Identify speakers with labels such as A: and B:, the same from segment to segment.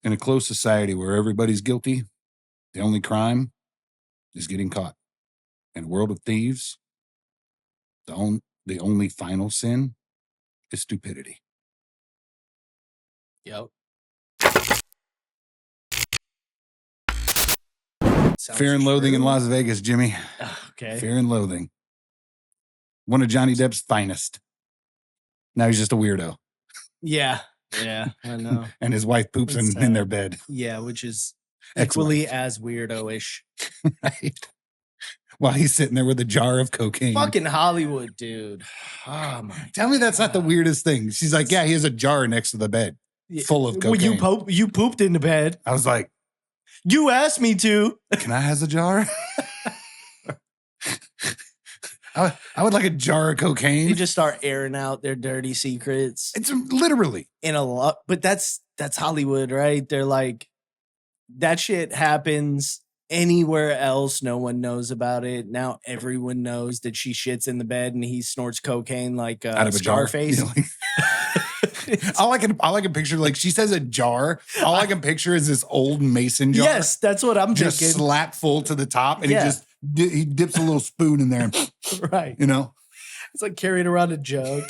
A: In a closed society where everybody's guilty, the only crime is getting caught. In a world of thieves, the only final sin is stupidity.
B: Yep.
A: Fear and Loathing in Las Vegas, Jimmy.
B: Okay.
A: Fear and Loathing. One of Johnny Depp's finest. Now he's just a weirdo.
B: Yeah. Yeah, I know.
A: And his wife poops in their bed.
B: Yeah, which is equally as weirdo-ish.
A: Right. While he's sitting there with a jar of cocaine.
B: Fucking Hollywood, dude. Oh my
A: Tell me that's not the weirdest thing. She's like, yeah, he has a jar next to the bed full of cocaine.
B: Well, you pooped in the bed.
A: I was like,
B: you asked me to.
A: Can I have a jar? I would like a jar of cocaine.
B: They just start airing out their dirty secrets.
A: It's literally
B: in a lot, but that's Hollywood, right? They're like, that shit happens anywhere else. No one knows about it. Now everyone knows that she shits in the bed and he snorts cocaine like
A: out of a
B: Scarface.
A: Jar. All I can picture, like she says a jar. All I can picture is this old mason jar.
B: Yes, that's what I'm
A: just
B: thinking.
A: Slap full to the top, and he dips a little spoon in there.
B: Right.
A: You know,
B: it's like carrying around a jug.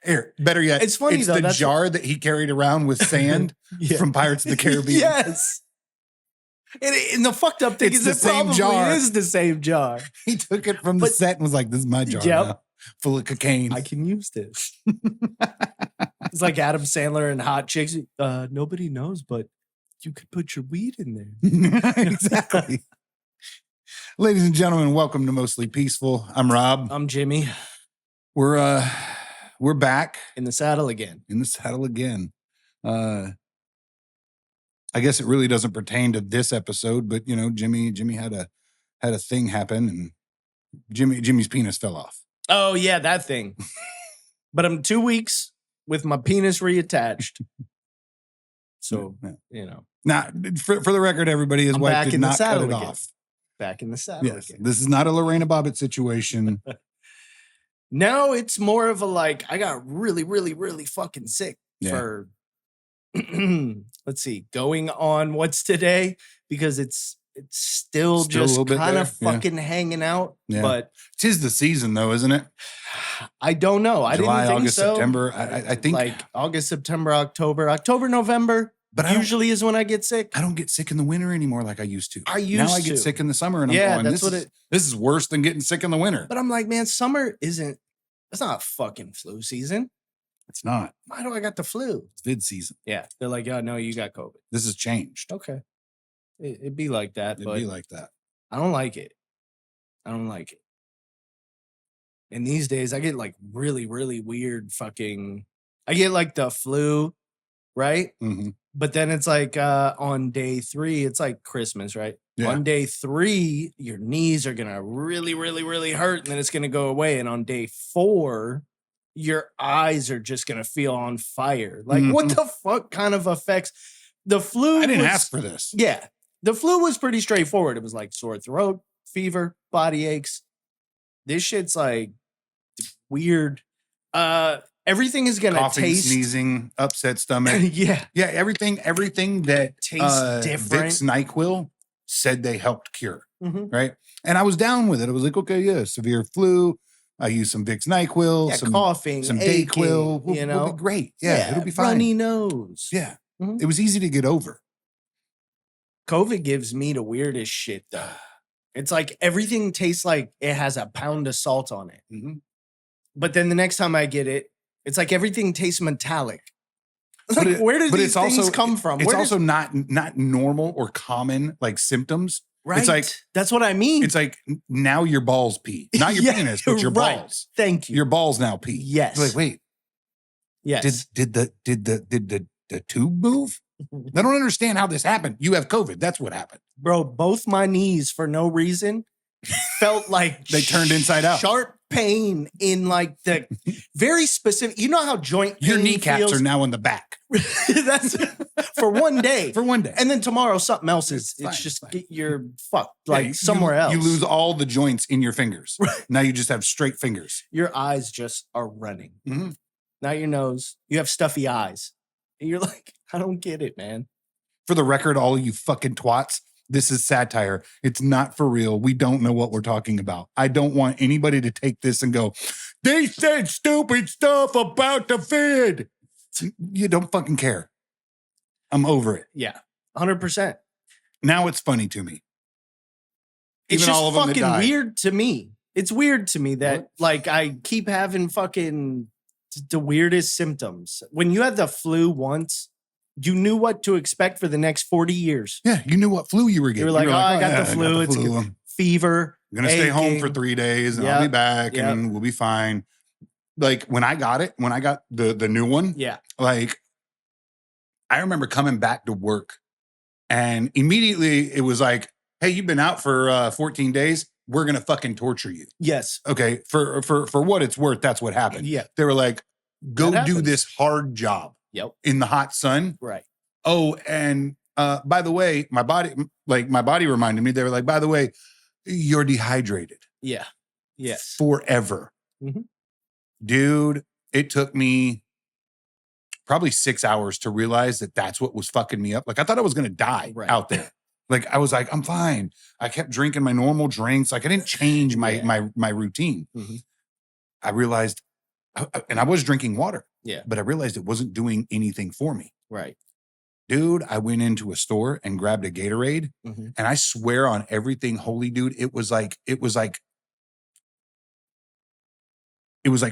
A: Here, better yet,
B: it's funny though.
A: The jar that he carried around with sand from Pirates of the Caribbean.
B: Yes. And the fucked up thing is it probably is the same jar.
A: He took it from the set and was like, "This is my jar now, full of cocaine.
B: I can use this." It's like Adam Sandler and Hot Chicks. Nobody knows, but you could put your weed in there.
A: Exactly. Ladies and gentlemen, welcome to Mostly Peaceful. I'm Rob.
B: I'm Jimmy.
A: We're back
B: in the saddle again.
A: I guess it really doesn't pertain to this episode, but you know, Jimmy had a thing happen, and Jimmy's penis fell off.
B: Oh yeah, that thing. But I'm 2 weeks with my penis reattached. So you know,
A: now for the record, everybody, his wife did not cut it off.
B: Back in the saddle again.
A: This is not a Lorena Bobbitt situation.
B: No, it's more of a like, I got really, really, really fucking sick for, let's see, going on what's today, because it's still just kind of fucking hanging out. Yeah. But
A: 'tis the season though, isn't it?
B: I don't know.
A: July,
B: I didn't think
A: August,
B: so.
A: September. I think
B: like August, September, October, November. But usually is when I get sick.
A: I don't get sick in the winter anymore like I used to.
B: Now
A: I get sick in the summer, and I'm going, this is worse than getting sick in the winter.
B: But I'm like, man, summer it's not fucking flu season.
A: It's not.
B: Why do I got the flu?
A: It's vid season.
B: Yeah. They're like, oh, no, you got COVID.
A: This has changed.
B: Okay. It'd be like that.
A: It'd be like that.
B: I don't like it. And these days, I get like really, really weird I get like the flu, right?
A: Mm-hmm.
B: But then it's like on day 3, it's like Christmas, right? Yeah. On day 3, your knees are going to really, really, really hurt, and then it's going to go away. And on day 4, your eyes are just going to feel on fire. Like, what the fuck kind of effects? The flu
A: I didn't ask for this.
B: Yeah. The flu was pretty straightforward. It was like sore throat, fever, body aches. This shit's like weird. Everything is gonna taste
A: sneezing, upset stomach.
B: Yeah.
A: Everything that
B: tastes different.
A: Vicks NyQuil said they helped cure, right? And I was down with it. I was like, okay, severe flu. I use some Vicks NyQuil, some
B: coughing,
A: some
B: aching,
A: Dayquil. Will be great. Yeah, it'll be fine.
B: Runny nose.
A: Yeah, it was easy to get over.
B: COVID gives me the weirdest shit though. It's like everything tastes like it has a pound of salt on it.
A: Mm-hmm.
B: But then the next time I get it, it's like everything tastes metallic. Like, where do these things come from?
A: It's also not normal or common like symptoms.
B: Right.
A: It's like
B: that's what I mean.
A: It's like now your balls pee. Not your penis, but your balls.
B: Thank you.
A: Your balls now pee.
B: Yes.
A: It's like, wait.
B: Yes.
A: Did the tube move? I don't understand how this happened. You have COVID. That's what happened.
B: Bro, both my knees for no reason felt like
A: they turned inside out.
B: Sharp pain in like the very specific. You know how joint pain
A: your kneecaps
B: feels?
A: Are now in the back.
B: That's for one day.
A: For one day.
B: And then tomorrow something else is it's just you're fucked like somewhere else.
A: You lose all the joints in your fingers. Right. Now you just have straight fingers.
B: Your eyes just are running.
A: Mm-hmm.
B: Now your nose. You have stuffy eyes. And you're like, I don't get it, man.
A: For the record, all you fucking twats, this is satire. It's not for real. We don't know what we're talking about. I don't want anybody to take this and go, they said stupid stuff about the vid. You don't fucking care. I'm over it.
B: Yeah, 100%.
A: Now it's funny to me.
B: It's
A: Even
B: just
A: all of them that
B: fucking
A: died.
B: weird to me. It's weird to me that like I keep having fucking the weirdest symptoms. When you had the flu once, you knew what to expect for the next 40 years.
A: Yeah, you knew what flu you were getting.
B: You were like,
A: oh,
B: I got
A: yeah,
B: the flu. It's
A: I'm
B: fever.
A: going to stay home for 3 days and I'll be back and we'll be fine. Like when I got the new one, like I remember coming back to work and immediately it was like, hey, you've been out for 14 days. We're going to fucking torture you.
B: Yes.
A: Okay. For what it's worth, that's what happened.
B: Yeah.
A: They were like, go do this hard job in the hot sun.
B: Right.
A: Oh, and by the way, my body reminded me, they were like, by the way, you're dehydrated.
B: Yeah. Yes.
A: Forever.
B: Mm-hmm.
A: Dude, it took me probably 6 hours to realize that that's what was fucking me up. Like I thought I was going to die out there. Like I was like, I'm fine. I kept drinking my normal drinks. Like I didn't change my routine.
B: Mm-hmm.
A: I realized, and I was drinking water.
B: Yeah.
A: But I realized it wasn't doing anything for me.
B: Right.
A: Dude, I went into a store and grabbed a Gatorade, and I swear on everything holy, dude, it was like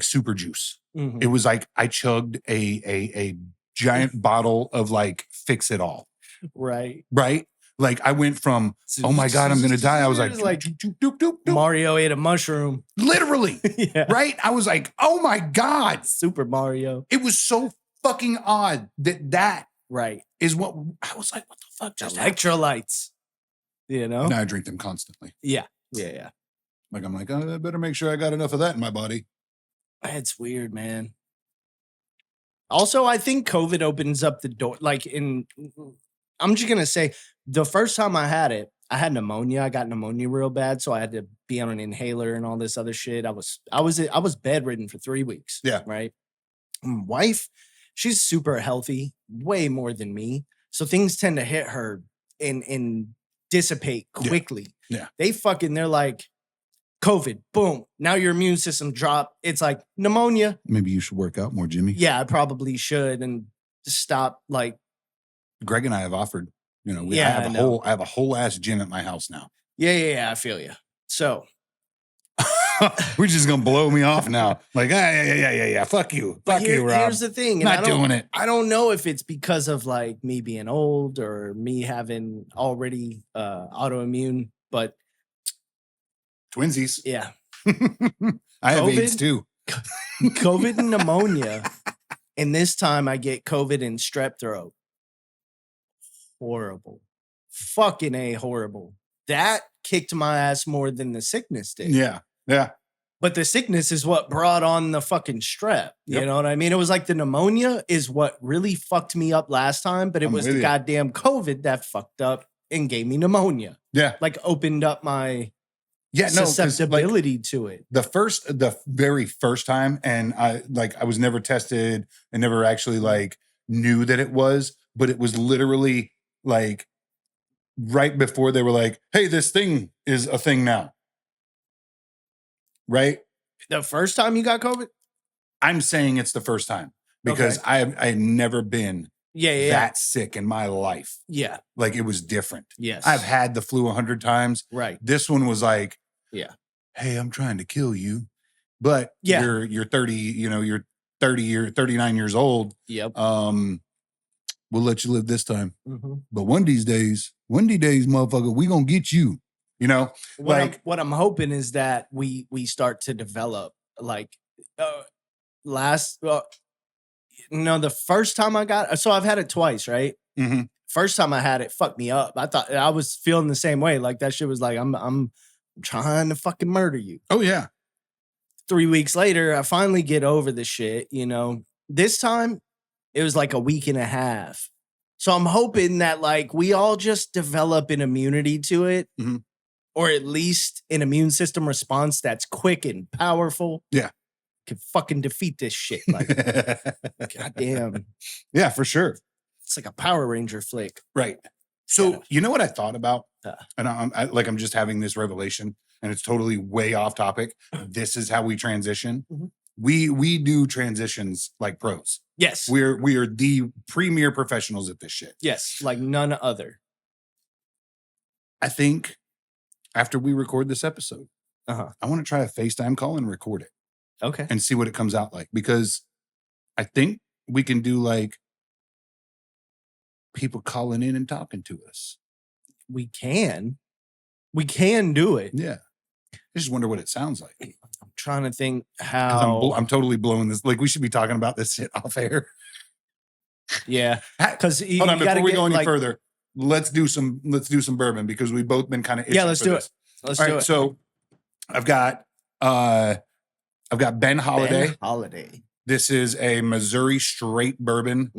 A: super juice.
B: Mm-hmm.
A: It was like I chugged a giant bottle of like Fix It All.
B: Right.
A: Right? Like I went from, oh my God, I'm gonna die. I was like
B: Mario ate a mushroom.
A: Literally. Right? I was like, oh my God.
B: Super Mario.
A: It was so fucking odd that
B: right
A: is what I was like, what the fuck just
B: electrolytes, you know?
A: And I drink them constantly.
B: Yeah.
A: Like I'm like, oh, I better make sure I got enough of that in my body.
B: It's weird, man. Also, I think COVID opens up the door. Like I'm just gonna say, the first time I had it, I had pneumonia. I got pneumonia real bad, so I had to be on an inhaler and all this other shit. I was bedridden for 3 weeks.
A: Yeah.
B: Right. My wife, she's super healthy, way more than me. So things tend to hit her and dissipate quickly.
A: Yeah.
B: They're like, COVID, boom. Now your immune system dropped. It's like pneumonia.
A: Maybe you should work out more, Jimmy.
B: Yeah, I probably should, and stop. Like
A: Greg and I have offered. You know, I have a whole ass gym at my house now.
B: Yeah. I feel you. So
A: we're just gonna blow me off now. Like, yeah. Fuck you, Rob.
B: Here's the thing.
A: Not doing it.
B: I don't know if it's because of like me being old or me having already autoimmune, but
A: twinsies.
B: Yeah.
A: I have AIDS too.
B: COVID and pneumonia. And this time I get COVID and strep throat. Horrible. Fucking A, horrible. That kicked my ass more than the sickness did.
A: Yeah.
B: But the sickness is what brought on the fucking strep. You know what I mean? It was like the pneumonia is what really fucked me up last time, but it was the goddamn COVID that fucked up and gave me pneumonia.
A: Yeah.
B: Like opened up my susceptibility to it.
A: The very first time, and I was never tested and never actually like knew that it was, but it was literally like right before they were like, hey, this thing is a thing now. Right?
B: The first time you got COVID?
A: I'm saying it's the first time because I had never been that sick in my life.
B: Yeah.
A: Like it was different.
B: Yes.
A: I've had the flu 100 times.
B: Right.
A: This one was like,
B: hey,
A: I'm trying to kill you. But you're 30, you're 39 years old.
B: Yep.
A: We'll let you live this time.
B: Mm-hmm.
A: But one of these days, motherfucker, we gonna get you. You know,
B: what I'm hoping is that we start to develop like the first time I got, so I've had it twice, right?
A: Mm-hmm.
B: First time I had it fucked me up. I thought I was feeling the same way. Like that shit was like, I'm trying to fucking murder you.
A: Oh yeah.
B: 3 weeks later, I finally get over the shit. This time it was like a week and a half. So I'm hoping that like we all just develop an immunity to it.
A: Mm-hmm.
B: Or at least an immune system response that's quick and powerful.
A: Yeah.
B: Can fucking defeat this shit. Like, goddamn.
A: Yeah, for sure.
B: It's like a Power Ranger flick.
A: Right. So
B: Yeah.
A: you know what I thought about?
B: Uh.
A: And I'm just having this revelation, and it's totally way off topic. This is how we transition.
B: Mhm.
A: We do transitions like pros.
B: Yes.
A: We are the premier professionals at this shit.
B: Yes, like none other.
A: I think after we record this episode,
B: Uh-huh.
A: I want to try a FaceTime call and record it.
B: Okay.
A: And see what it comes out like, because I think we can do like people calling in and talking to us.
B: We can do it.
A: Yeah. I just wonder what it sounds like.
B: I'm trying to think how.
A: I'm totally blowing this. Like, we should be talking about this shit off air.
B: Yeah. Because
A: hold on, before we go any further, let's do some bourbon, because we've both been kind of
B: yeah. Let's do it. Let's do it.
A: So I've got Ben Holiday.
B: Ben Holiday.
A: This is a Missouri straight bourbon.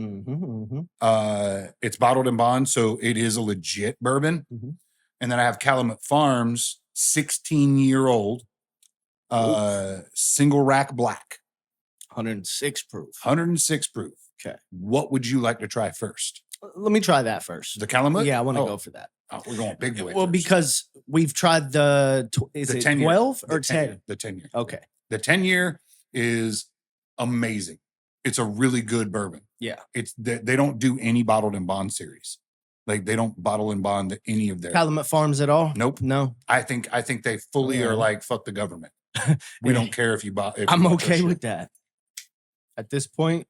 A: It's bottled in bond, so it is a legit bourbon. And then I have Calumet Farms 16-year-old single rack black.
B: 106 proof.
A: 106 proof.
B: Okay.
A: What would you like to try first?
B: Let me try that first.
A: The Calumet?
B: Yeah, I want to go for that.
A: Oh, we're going big boy.
B: Well,
A: first.
B: because we've tried the is
A: the
B: it
A: 10
B: 12
A: year.
B: or 10?
A: The 10 year.
B: Okay.
A: The 10 year is amazing. It's a really good bourbon.
B: Yeah.
A: It's they don't do any bottled in bond series. Like, they don't bottle and bond any of their
B: Calumet Farms at all?
A: Nope.
B: No.
A: I think they fully are like, fuck the government. We don't care if you bought.
B: I'm okay with that. At this point,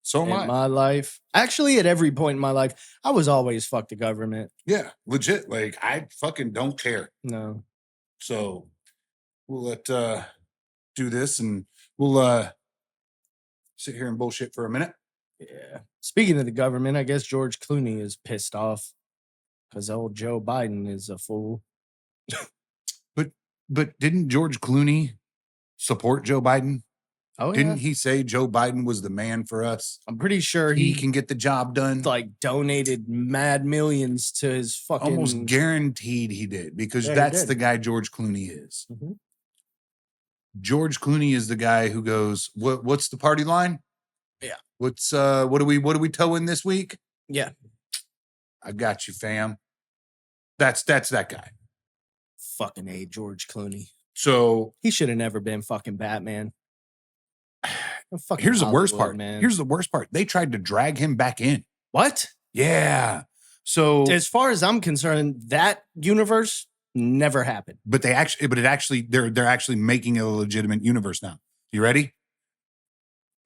A: so am I.
B: My life, actually, at every point in my life, I was always fuck the government.
A: Yeah, legit. Like, I fucking don't care.
B: No.
A: So we'll do this, and we'll sit here and bullshit for a minute.
B: Yeah. Speaking of the government, I guess George Clooney is pissed off because old Joe Biden is a fool.
A: But didn't George Clooney support Joe Biden?
B: Oh,
A: didn't he say Joe Biden was the man for us?
B: I'm pretty sure
A: he can get the job done.
B: Like, donated mad millions to his fucking.
A: Almost guaranteed he did, because that's the guy George Clooney is. George Clooney is the guy who goes, "What's the party line?
B: Yeah.
A: What are we towing this week?
B: Yeah.
A: I got you, fam." That's that guy.
B: Fucking A, George Clooney.
A: So
B: he should have never been fucking Batman.
A: Here's the worst part, man. Here's the worst part. They tried to drag him back in.
B: What?
A: Yeah. So
B: as far as I'm concerned, that universe never happened.
A: But they're actually making a legitimate universe now. You ready?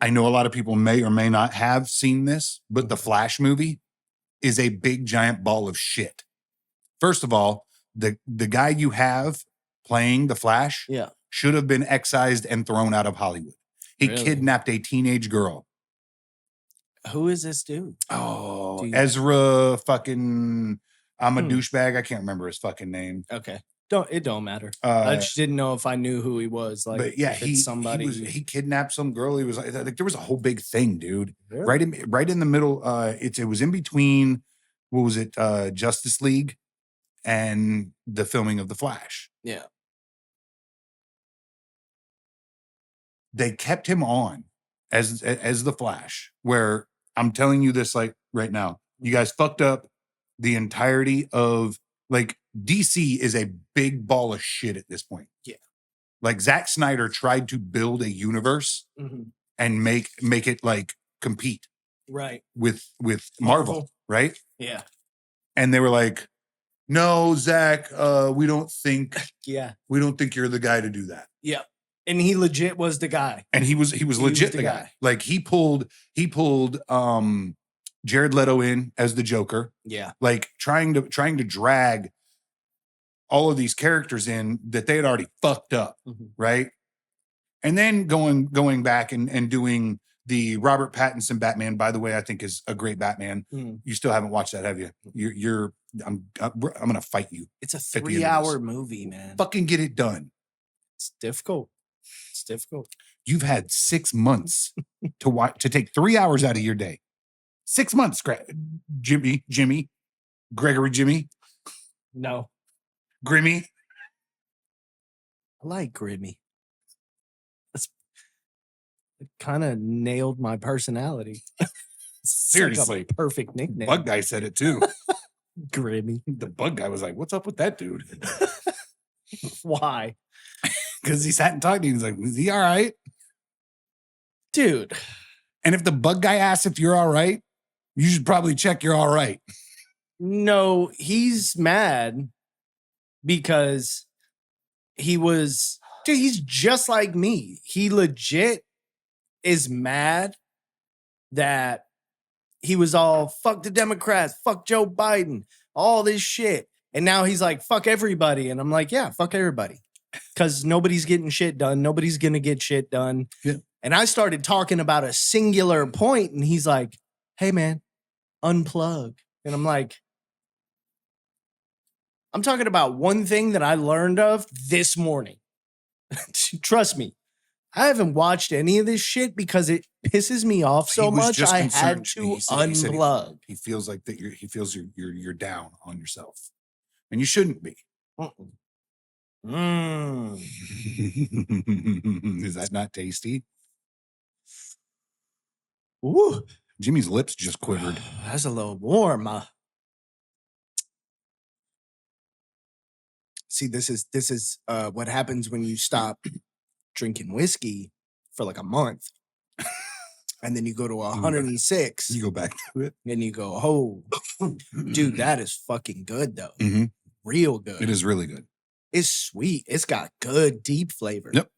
A: I know a lot of people may or may not have seen this, but the Flash movie is a big giant ball of shit. First of all, the guy you have playing the Flash should have been excised and thrown out of Hollywood. He kidnapped a teenage girl.
B: Who is this dude?
A: Oh, Ezra fucking, I'm a douchebag. I can't remember his fucking name.
B: Okay. It don't matter. I just didn't know if I knew who he was. Like, but yeah,
A: he kidnapped some girl. He was like there was a whole big thing, dude. Really? Right in the middle. It was in between, what was it? Justice League and the filming of The Flash.
B: Yeah.
A: They kept him on as the Flash, where I'm telling you this like right now. You guys fucked up the entirety of, like, DC is a big ball of shit at this point.
B: Yeah.
A: Like, Zack Snyder tried to build a universe and make it like compete with Marvel, right?
B: Yeah.
A: And they were like, "No, Zack, we don't think you're the guy to do that."
B: Yeah. And he legit was the guy.
A: And he was legit the guy. Like, he pulled Jared Leto in as the Joker.
B: Yeah.
A: Like, trying to drag all of these characters in that they had already fucked up, right? And then going back and doing the Robert Pattinson Batman, by the way, I think is a great Batman. You still haven't watched that, have you? I'm gonna fight you.
B: It's a 3-hour movie, man.
A: Fucking get it done.
B: It's difficult. It's difficult.
A: You've had 6 months to take 3 hours out of your day. 6 months, Jimmy, Gregory Jimmy.
B: No.
A: Grimmy.
B: I like Grimmy. It kind of nailed my personality.
A: Seriously.
B: Like a perfect nickname.
A: Bug guy said it too.
B: Grimmy.
A: The bug guy was like, "What's up with that dude?"
B: Why?
A: Because he sat and talked to you. He's like, "Is he all right?"
B: Dude.
A: And if the bug guy asks if you're all right, you should probably check you're all right.
B: No, he's mad because he's just like me. He legit is mad that he was all fuck the Democrats, fuck Joe Biden, all this shit. And now he's like, fuck everybody. And I'm like, yeah, fuck everybody. Because nobody's getting shit done. Nobody's going to get shit done.
A: Yeah.
B: And I started talking about a singular point, and he's like, hey, man, unplug. And I'm like, I'm talking about one thing that I learned of this morning. Trust me, I haven't watched any of this shit because it pisses me off so much. I had to unplug.
A: He feels like that. He feels you're down on yourself, and you shouldn't be. Is that not tasty?
B: Ooh,
A: Jimmy's lips just quivered.
B: That's a little warm. See, this is what happens when you stop drinking whiskey for like a month, and then you go to 106.
A: You go back to it,
B: and you go, "Oh, dude, that is fucking good, though.
A: Mm-hmm.
B: Real good.
A: It is really good.
B: It's sweet. It's got good deep flavor.
A: Yep.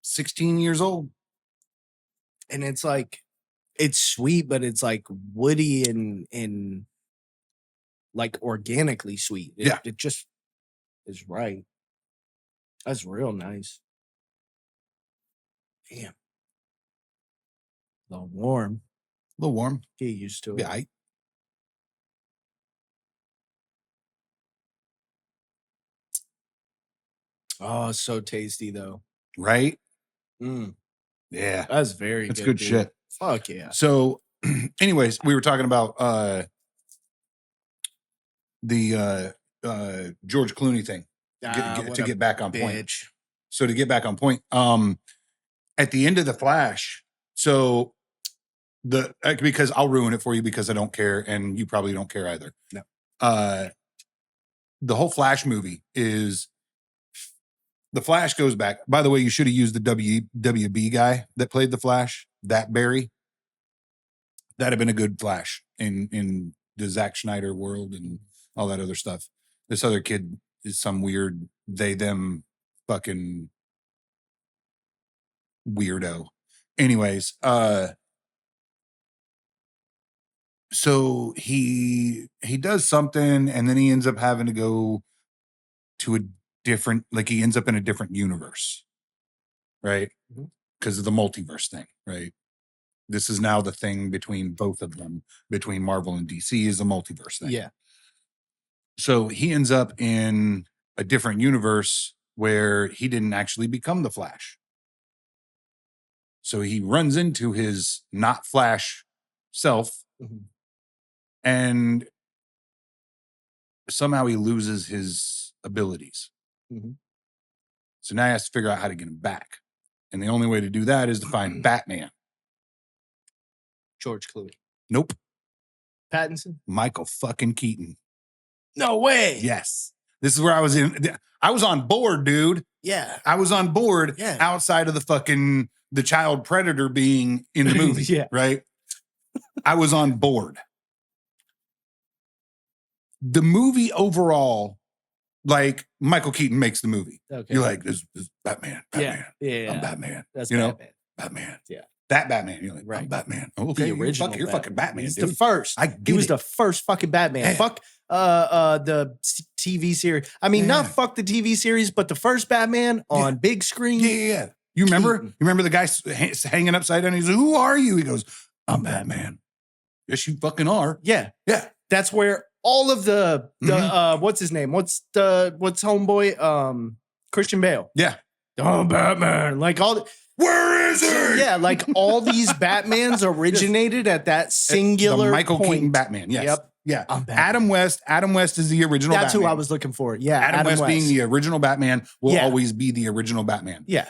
A: 16 years old,
B: and it's like, it's sweet, but it's like woody and like organically sweet. It just is right. That's real nice. Damn. A little warm.
A: A little warm.
B: Get used to it.
A: Yeah.
B: Oh, it's so tasty though.
A: Right?
B: Mm.
A: Yeah.
B: That's very
A: That's
B: good.
A: good shit.
B: Fuck yeah.
A: So anyways, we were talking about the George Clooney thing to get back on point. So to get back on point, at the end of the Flash, so because I'll ruin it for you because I don't care and you probably don't care either.
B: No.
A: The whole Flash movie is the Flash goes back. By the way, you should have used the WB guy that played the Flash, that Barry. That'd have been a good Flash in the Zack Snyder world and all that other stuff. This other kid is some weird they them fucking weirdo. Anyways, so he does something and then he ends up having to go to a different, like he ends up in a different universe, right? Because of the multiverse thing, right? This is now the thing between both of them, between Marvel and DC, is a multiverse thing.
B: Yeah.
A: So he ends up in a different universe where he didn't actually become the Flash. So he runs into his not Flash self, and somehow he loses his abilities. So now he has to figure out how to get him back. And the only way to do that is to find Batman.
B: George Clooney.
A: Nope.
B: Pattinson?
A: Micheal fucking Keaton.
B: No way.
A: Yes. This is where I was in. I was on board, dude.
B: Yeah.
A: I was on board outside of the child predator being in the movie.
B: Yeah.
A: Right? I was on board. The movie overall, like Micheal Keaton makes the movie.
B: Okay.
A: You're like, this is Batman.
B: Yeah.
A: I'm Batman.
B: That's
A: Batman.
B: Yeah.
A: That Batman. You're like,
B: right.
A: I'm Batman. Oh, okay.
B: The original.
A: You're fucking Batman.
B: He's
A: dude.
B: the first. He was the first fucking Batman.
A: Yeah.
B: Fuck the TV series. I mean, not fuck the TV series, but the first Batman on big screen.
A: Yeah. You remember? You remember the guy hanging upside down? He's like, who are you? He goes, I'm Batman. Yes, you fucking are.
B: Yeah.
A: Yeah.
B: That's where all of the what's his name? What's homeboy? Christian Bale.
A: Yeah.
B: Oh, Batman. Like all
A: where is he?
B: Yeah, like all these Batmans originated at that singular
A: Micheal Keaton Batman. Yes.
B: Yep.
A: Yeah. Adam West is the original
B: That's
A: Batman.
B: who I was looking for. Yeah.
A: Adam West being the original Batman will always be the original Batman.
B: Yeah.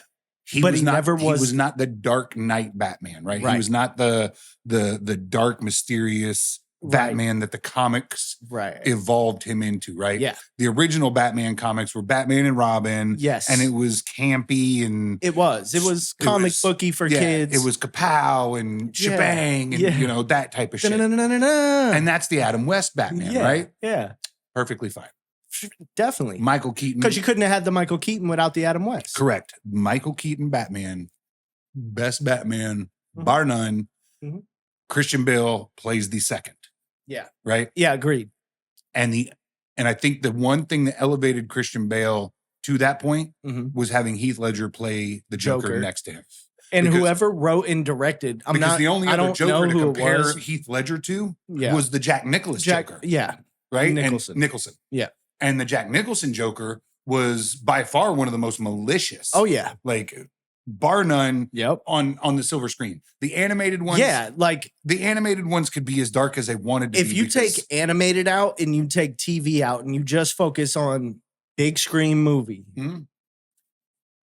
A: he
B: but
A: was
B: he
A: not,
B: never
A: he
B: was-
A: was not the Dark Knight Batman, right? He
B: Right.
A: was not the dark, mysterious Batman that the comics evolved him into, right?
B: Yeah.
A: The original Batman comics were Batman and Robin.
B: Yes.
A: And it was campy and
B: It was comic booky for kids.
A: It was kapow and shebang and, you know, that type of shit. And that's the Adam West Batman, right?
B: Yeah.
A: Perfectly fine.
B: Definitely.
A: Michael Keaton.
B: Because you couldn't have had the Michael Keaton without the Adam West.
A: Correct. Michael Keaton Batman, best Batman, bar none.
B: Mhm.
A: Christian Bale plays the second.
B: Yeah.
A: Right?
B: Yeah, agreed.
A: And I think the one thing that elevated Christian Bale to that point was having Heath Ledger play the Joker next to him.
B: And whoever wrote and directed,
A: the only other Joker to compare
B: it
A: Heath Ledger to was the Jack Nicholson Joker.
B: Yeah.
A: Right?
B: Nicholson.
A: And Nicholson.
B: Yeah.
A: And the Jack Nicholson Joker was by far one of the most malicious.
B: Oh, yeah.
A: Like, bar none
B: Yep.
A: on the silver screen. The animated ones.
B: Yeah, like
A: the animated ones could be as dark as they wanted to be.
B: If you take animated out and you take TV out and you just focus on big screen movie,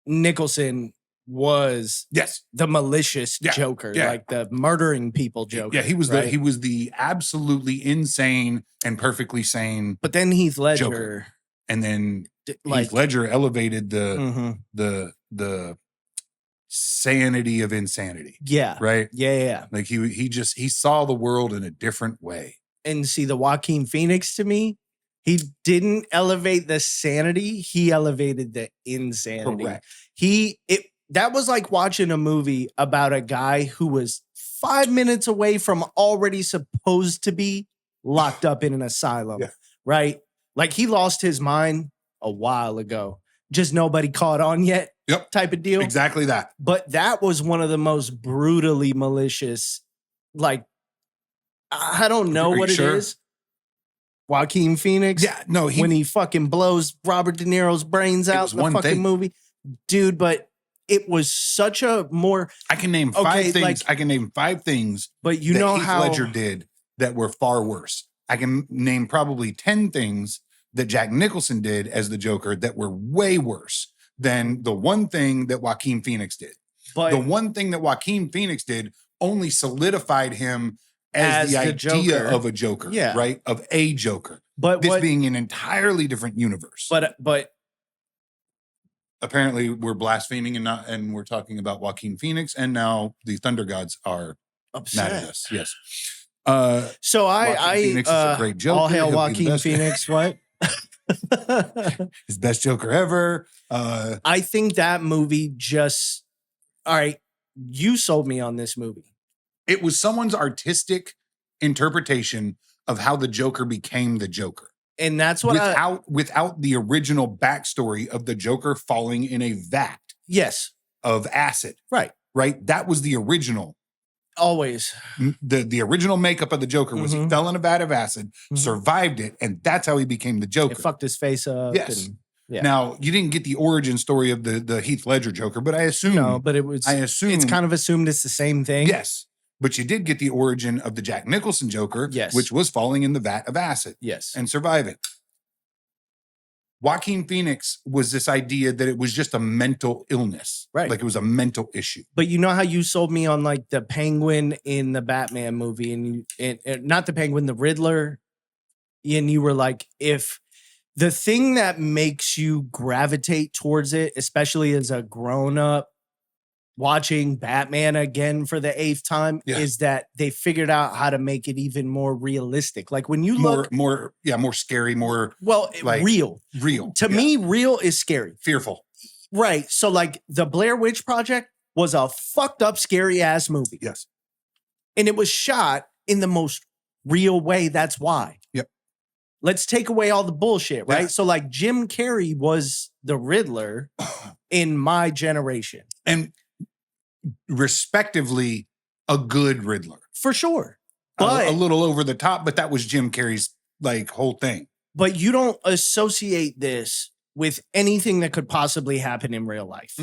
B: Nicholson was the malicious Joker, like the murdering people Joker.
A: Yeah, he was he was the absolutely insane and perfectly sane.
B: But then Heath Ledger.
A: Joker. And then Heath Ledger elevated the sanity of insanity.
B: Yeah.
A: Right?
B: Yeah.
A: Like he saw the world in a different way.
B: And see, the Joaquin Phoenix to me, he didn't elevate the sanity, he elevated the insanity.
A: Correct.
B: That was like watching a movie about a guy who was 5 minutes away from already supposed to be locked up in an asylum. Right? Like he lost his mind a while ago. Just nobody caught on yet.
A: Yep.
B: Type of deal.
A: Exactly that.
B: But that was one of the most brutally malicious, like, I don't know what it is. Joaquin Phoenix.
A: Yeah, no,
B: when he fucking blows Robert De Niro's brains out in the fucking movie. Dude, but it was such a more.
A: I can name five things. I can name 5 things.
B: But you know how
A: Ledger did that were far worse. I can name probably 10 things that Jack Nicholson did as the Joker that were way worse than the one thing that Joaquin Phoenix did. But the one thing that Joaquin Phoenix did only solidified him as the idea
B: Joker.
A: Of a Joker, right? Of a Joker.
B: But
A: this being an entirely different universe.
B: But
A: apparently we're blaspheming and we're talking about Joaquin Phoenix, and now the Thunder Gods are
B: upset
A: mad at us. Yes.
B: So
A: Phoenix is a great Joker.
B: All hail Joaquin Phoenix. What?
A: His best Joker ever.
B: I think that movie just. All right, you sold me on this movie.
A: It was someone's artistic interpretation of how the Joker became the Joker.
B: And that's what
A: without the original backstory of the Joker falling in a vat.
B: Yes.
A: Of acid.
B: Right.
A: Right. That was the original.
B: Always.
A: The original makeup of the Joker was he fell in a vat of acid, survived it, and that's how he became the Joker.
B: It fucked his face up.
A: Yes. Now, you didn't get the origin story of the Heath Ledger Joker, but I assume.
B: No, but it's kind of assumed it's the same thing.
A: Yes. But you did get the origin of the Jack Nicholson Joker, which was falling in the vat of acid.
B: Yes.
A: And surviving. Joaquin Phoenix was this idea that it was just a mental illness.
B: Right.
A: Like it was a mental issue.
B: But you know how you sold me on like the Penguin in the Batman movie and not the Penguin, the Riddler. And you were like, if the thing that makes you gravitate towards it, especially as a grown up, watching Batman again for the 8th time is that they figured out how to make it even more realistic. Like when you look
A: more scary, more
B: like real. To me, real is scary.
A: Fearful.
B: Right. So like the Blair Witch Project was a fucked up, scary ass movie.
A: Yes.
B: And it was shot in the most real way. That's why.
A: Yep.
B: Let's take away all the bullshit, right?
A: Yeah.
B: So like Jim Carrey was the Riddler in my generation.
A: And respectively a good Riddler.
B: For sure. But
A: a little over the top, but that was Jim Carrey's like whole thing.
B: But you don't associate this with anything that could possibly happen in real life.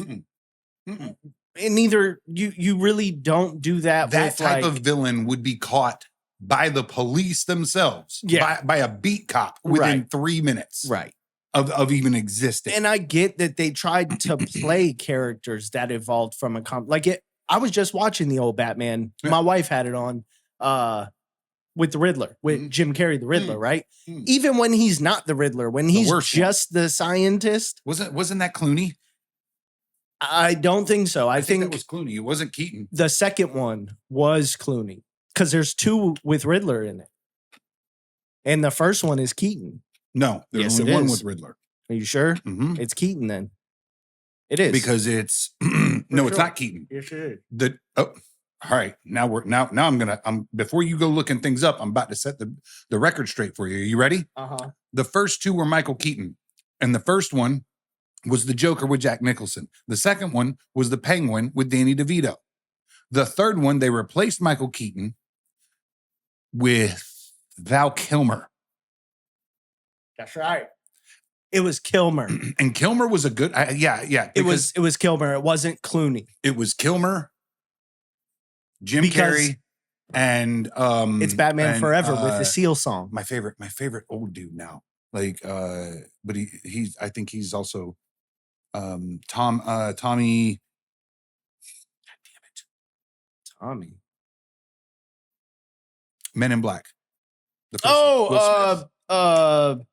B: And neither you really don't do that.
A: That type of villain would be caught by the police themselves.
B: Yeah.
A: By a beat cop within 3 minutes.
B: Right.
A: of even existing.
B: And I get that they tried to play characters that evolved from I was just watching the old Batman.
A: Yeah.
B: My wife had it on with the Riddler, with Jim Carrey, the Riddler, right? Even when he's not the Riddler, when he's just the scientist.
A: Wasn't that Clooney?
B: I don't think so. I think
A: it was Clooney. It wasn't Keaton.
B: The second one was Clooney because there's two with Riddler in it. And the first one is Keaton.
A: No, there's only one with Riddler.
B: Are you sure?
A: Mm-hmm.
B: It's Keaton then. It is.
A: Because it's no, it's not Keaton.
B: Yes, it is.
A: All right. Now I'm before you go looking things up, I'm about to set the record straight for you. Are you ready?
B: Uh-huh.
A: The first two were Michael Keaton. And the first one was the Joker with Jack Nicholson. The second one was the Penguin with Danny DeVito. The third one, they replaced Michael Keaton with Val Kilmer.
B: That's right. It was Kilmer.
A: And Kilmer was a good, yeah.
B: It was Kilmer. It wasn't Clooney.
A: It was Kilmer, Jim Carrey, and
B: it's Batman Forever with the Seal song.
A: My favorite old dude now. Like, but he's I think he's also Tommy. God damn it,
B: Tommy.
A: Men in Black. The first one.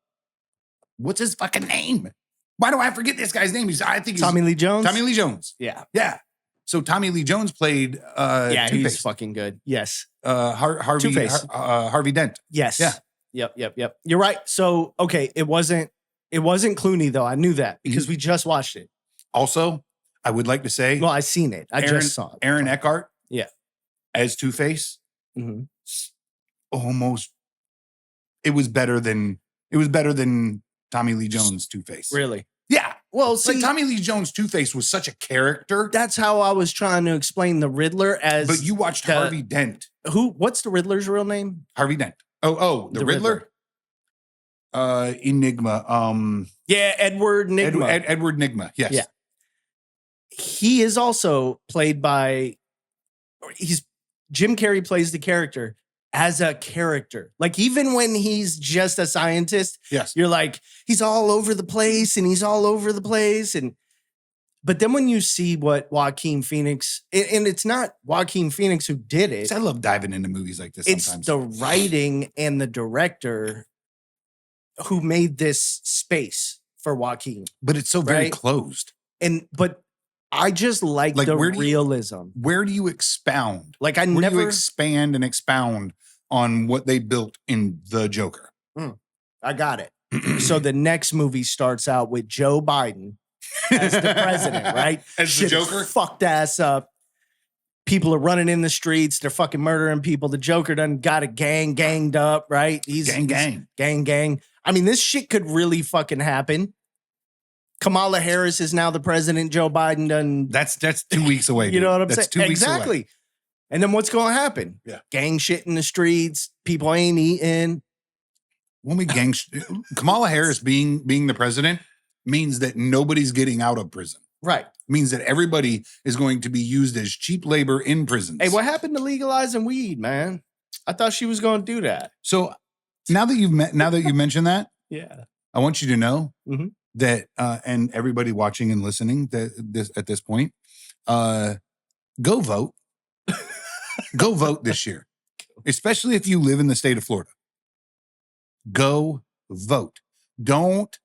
A: What's his fucking name? Why do I forget this guy's name? I think he's
B: Tommy Lee Jones.
A: Tommy Lee Jones.
B: Yeah.
A: Yeah. So Tommy Lee Jones played
B: yeah,
A: Two-Face.
B: he's fucking good. Yes.
A: Harvey
B: Two-Face.
A: Harvey Dent.
B: Yes.
A: Yeah.
B: Yep. You're right. So okay, it wasn't Clooney though. I knew that because we just watched it.
A: Also, I would like to say,
B: well, I seen it. I just saw it.
A: Aaron Eckhart.
B: Yeah.
A: As Two-Face.
B: Mm-hmm.
A: Almost. It was better than Tommy Lee Jones Two-Face.
B: Really?
A: Yeah.
B: Well, see,
A: like Tommy Lee Jones Two-Face was such a character.
B: That's how I was trying to explain the Riddler as.
A: But you watched Harvey Dent.
B: What's the Riddler's real name?
A: Harvey Dent. Oh, the Riddler? Enigma.
B: Yeah, Edward Nigma.
A: Edward Nigma. Yes.
B: Yeah. He is also played by. Jim Carrey plays the character as a character. Like, even when he's just a scientist,
A: yes,
B: you're like, he's all over the place and he's all over the place. But then when you see what Joaquin Phoenix, and it's not Joaquin Phoenix who did it.
A: I love diving into movies like this
B: It's
A: sometimes.
B: the writing and the director who made this space for Joaquin.
A: But it's so very closed.
B: But I just like the realism.
A: Where do you expound?
B: Like,
A: do you expand and expound on what they built in The Joker?
B: I got it. So the next movie starts out with Joe Biden as the president, right?
A: As the Joker?
B: Fucked ass up. People are running in the streets. They're fucking murdering people. The Joker done got a ganged up, right? He's gang. I mean, this shit could really fucking happen. Kamala Harris is now the president. Joe Biden done.
A: That's 2 weeks away.
B: You know what I'm saying?
A: 2 weeks away.
B: Exactly. And then what's going to happen?
A: Yeah.
B: Gang shit in the streets. People ain't eating.
A: When we Kamala Harris being the president means that nobody's getting out of prison.
B: Right.
A: Means that everybody is going to be used as cheap labor in prisons.
B: Hey, what happened to legalizing weed, man? I thought she was going to do that.
A: So now that you've mentioned that,
B: yeah,
A: I want you to know that, and everybody watching and listening at this point, go vote. Go vote this year, especially if you live in the state of Florida. Go vote. Don't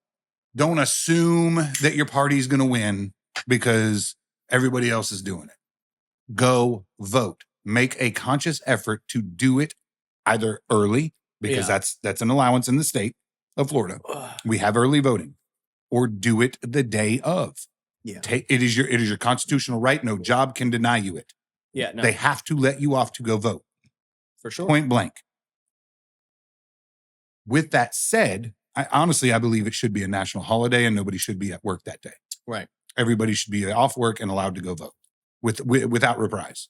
A: assume that your party's going to win because everybody else is doing it. Go vote. Make a conscious effort to do it either early, because that's an allowance in the state of Florida. We have early voting, or do it the day of.
B: Yeah.
A: It is your constitutional right. No job can deny you it.
B: Yeah. No.
A: They have to let you off to go vote.
B: For sure.
A: Point blank. With that said, I believe it should be a national holiday and nobody should be at work that day.
B: Right.
A: Everybody should be off work and allowed to go vote without reprise.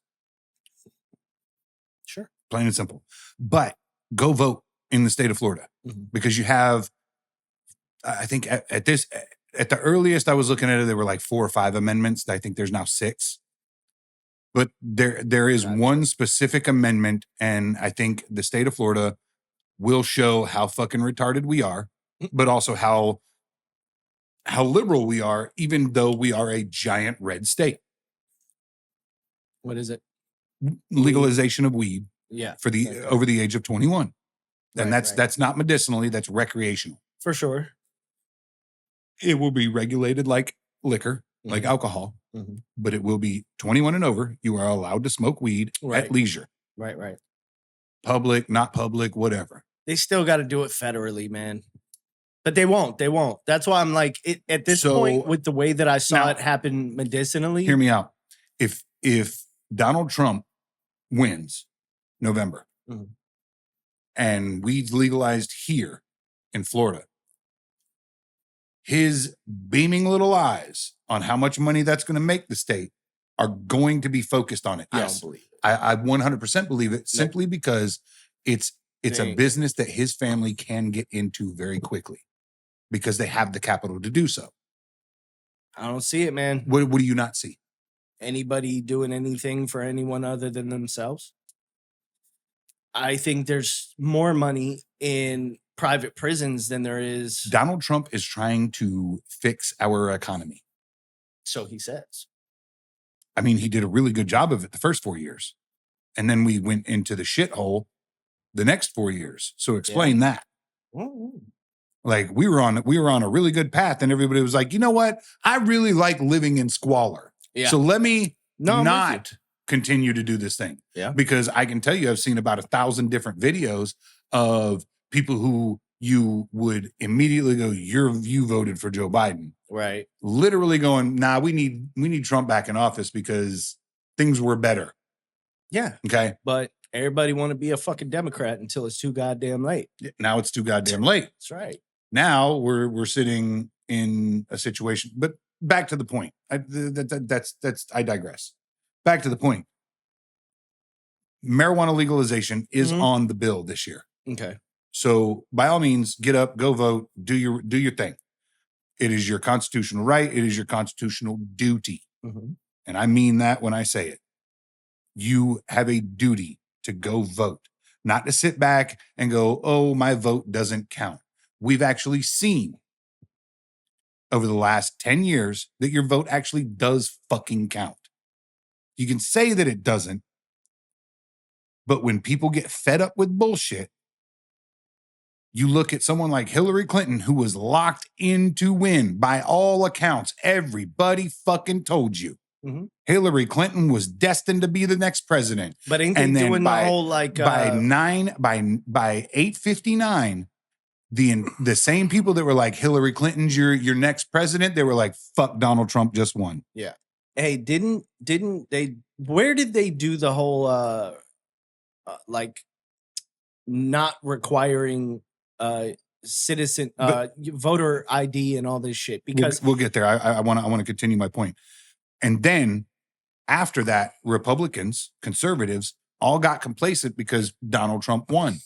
B: Sure.
A: Plain and simple. But go vote in the state of Florida, because you have, I think at the earliest I was looking at it, there were like 4 or 5 amendments. I think there's now 6. But there is one specific amendment, and I think the state of Florida will show how fucking retarded we are, but also how how liberal we are, even though we are a giant red state.
B: What is it?
A: Legalization of weed
B: Yeah.
A: for the over the age of 21. And
B: Right,
A: that's not medicinally, that's recreational.
B: For sure.
A: It will be regulated like liquor, like alcohol, but it will be 21 and over. You are allowed to smoke weed at leisure.
B: Right.
A: Public, not public, whatever.
B: They still got to do it federally, man. But they won't. That's why I'm like, at this point, with the way that I saw it happen medicinally.
A: Hear me out. If Donald Trump wins November and weed's legalized here in Florida, his beaming little eyes on how much money that's going to make the state are going to be focused on it. Yes. I 100% believe it, simply because it's a business that his family can get into very quickly because they have the capital to do so.
B: I don't see it, man.
A: What do you not see?
B: Anybody doing anything for anyone other than themselves? I think there's more money in private prisons than there is.
A: Donald Trump is trying to fix our economy.
B: So he says.
A: I mean, he did a really good job of it the first 4 years. And then we went into the shithole the next 4 years. So explain that. Like we were on a really good path, and everybody was like, you know what? I really like living in squalor. Yeah. So let me not continue to do this thing. Yeah. Because I can tell you, I've seen about 1,000 different videos of people who you would immediately go, you voted for Joe Biden.
B: Right.
A: Literally going, nah, we need Trump back in office because things were better.
B: Yeah.
A: Okay.
B: But everybody want to be a fucking Democrat until it's too goddamn late.
A: Now it's too goddamn late.
B: That's right.
A: Now we're sitting in a situation, but back to the point. I digress. Back to the point. Marijuana legalization is on the bill this year.
B: Okay.
A: So by all means, get up, go vote, do your thing. It is your constitutional right. It is your constitutional duty. And I mean that when I say it. You have a duty to go vote, not to sit back and go, oh, my vote doesn't count. We've actually seen over the last 10 years that your vote actually does fucking count. You can say that it doesn't, but when people get fed up with bullshit, you look at someone like Hillary Clinton, who was locked in to win by all accounts. Everybody fucking told you. Hillary Clinton was destined to be the next president.
B: But ain't they doing the whole like
A: by 8:59, the same people that were like Hillary Clinton's your next president, they were like, fuck, Donald Trump just won.
B: Yeah. Hey, didn't they? Where did they do the whole like not requiring citizen voter ID and all this shit? Because
A: we'll get there. I want to continue my point. And then after that, Republicans, conservatives, all got complacent because Donald Trump won.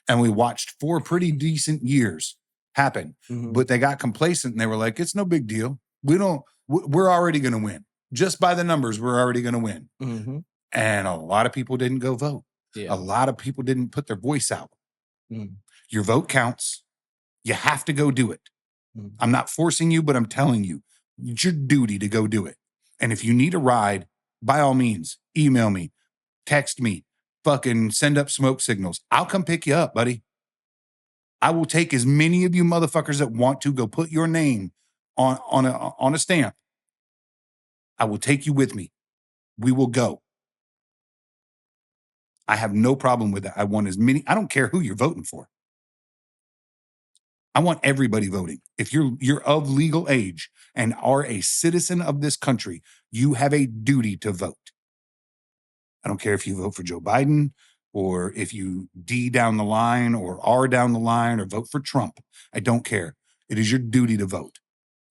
A: And we watched 4 pretty decent years happen. But they got complacent and they were like, it's no big deal. We're already going to win. Just by the numbers, we're already going to win. And a lot of people didn't go vote. Yeah. A lot of people didn't put their voice out. Your vote counts. You have to go do it. I'm not forcing you, but I'm telling you, it's your duty to go do it. And if you need a ride, by all means, email me, text me, fucking send up smoke signals. I'll come pick you up, buddy. I will take as many of you motherfuckers that want to go put your name on a stamp. I will take you with me. We will go. I have no problem with that. I want as many. I don't care who you're voting for. I want everybody voting. If you're of legal age and are a citizen of this country, you have a duty to vote. I don't care if you vote for Joe Biden or if you D down the line or R down the line or vote for Trump. I don't care. It is your duty to vote,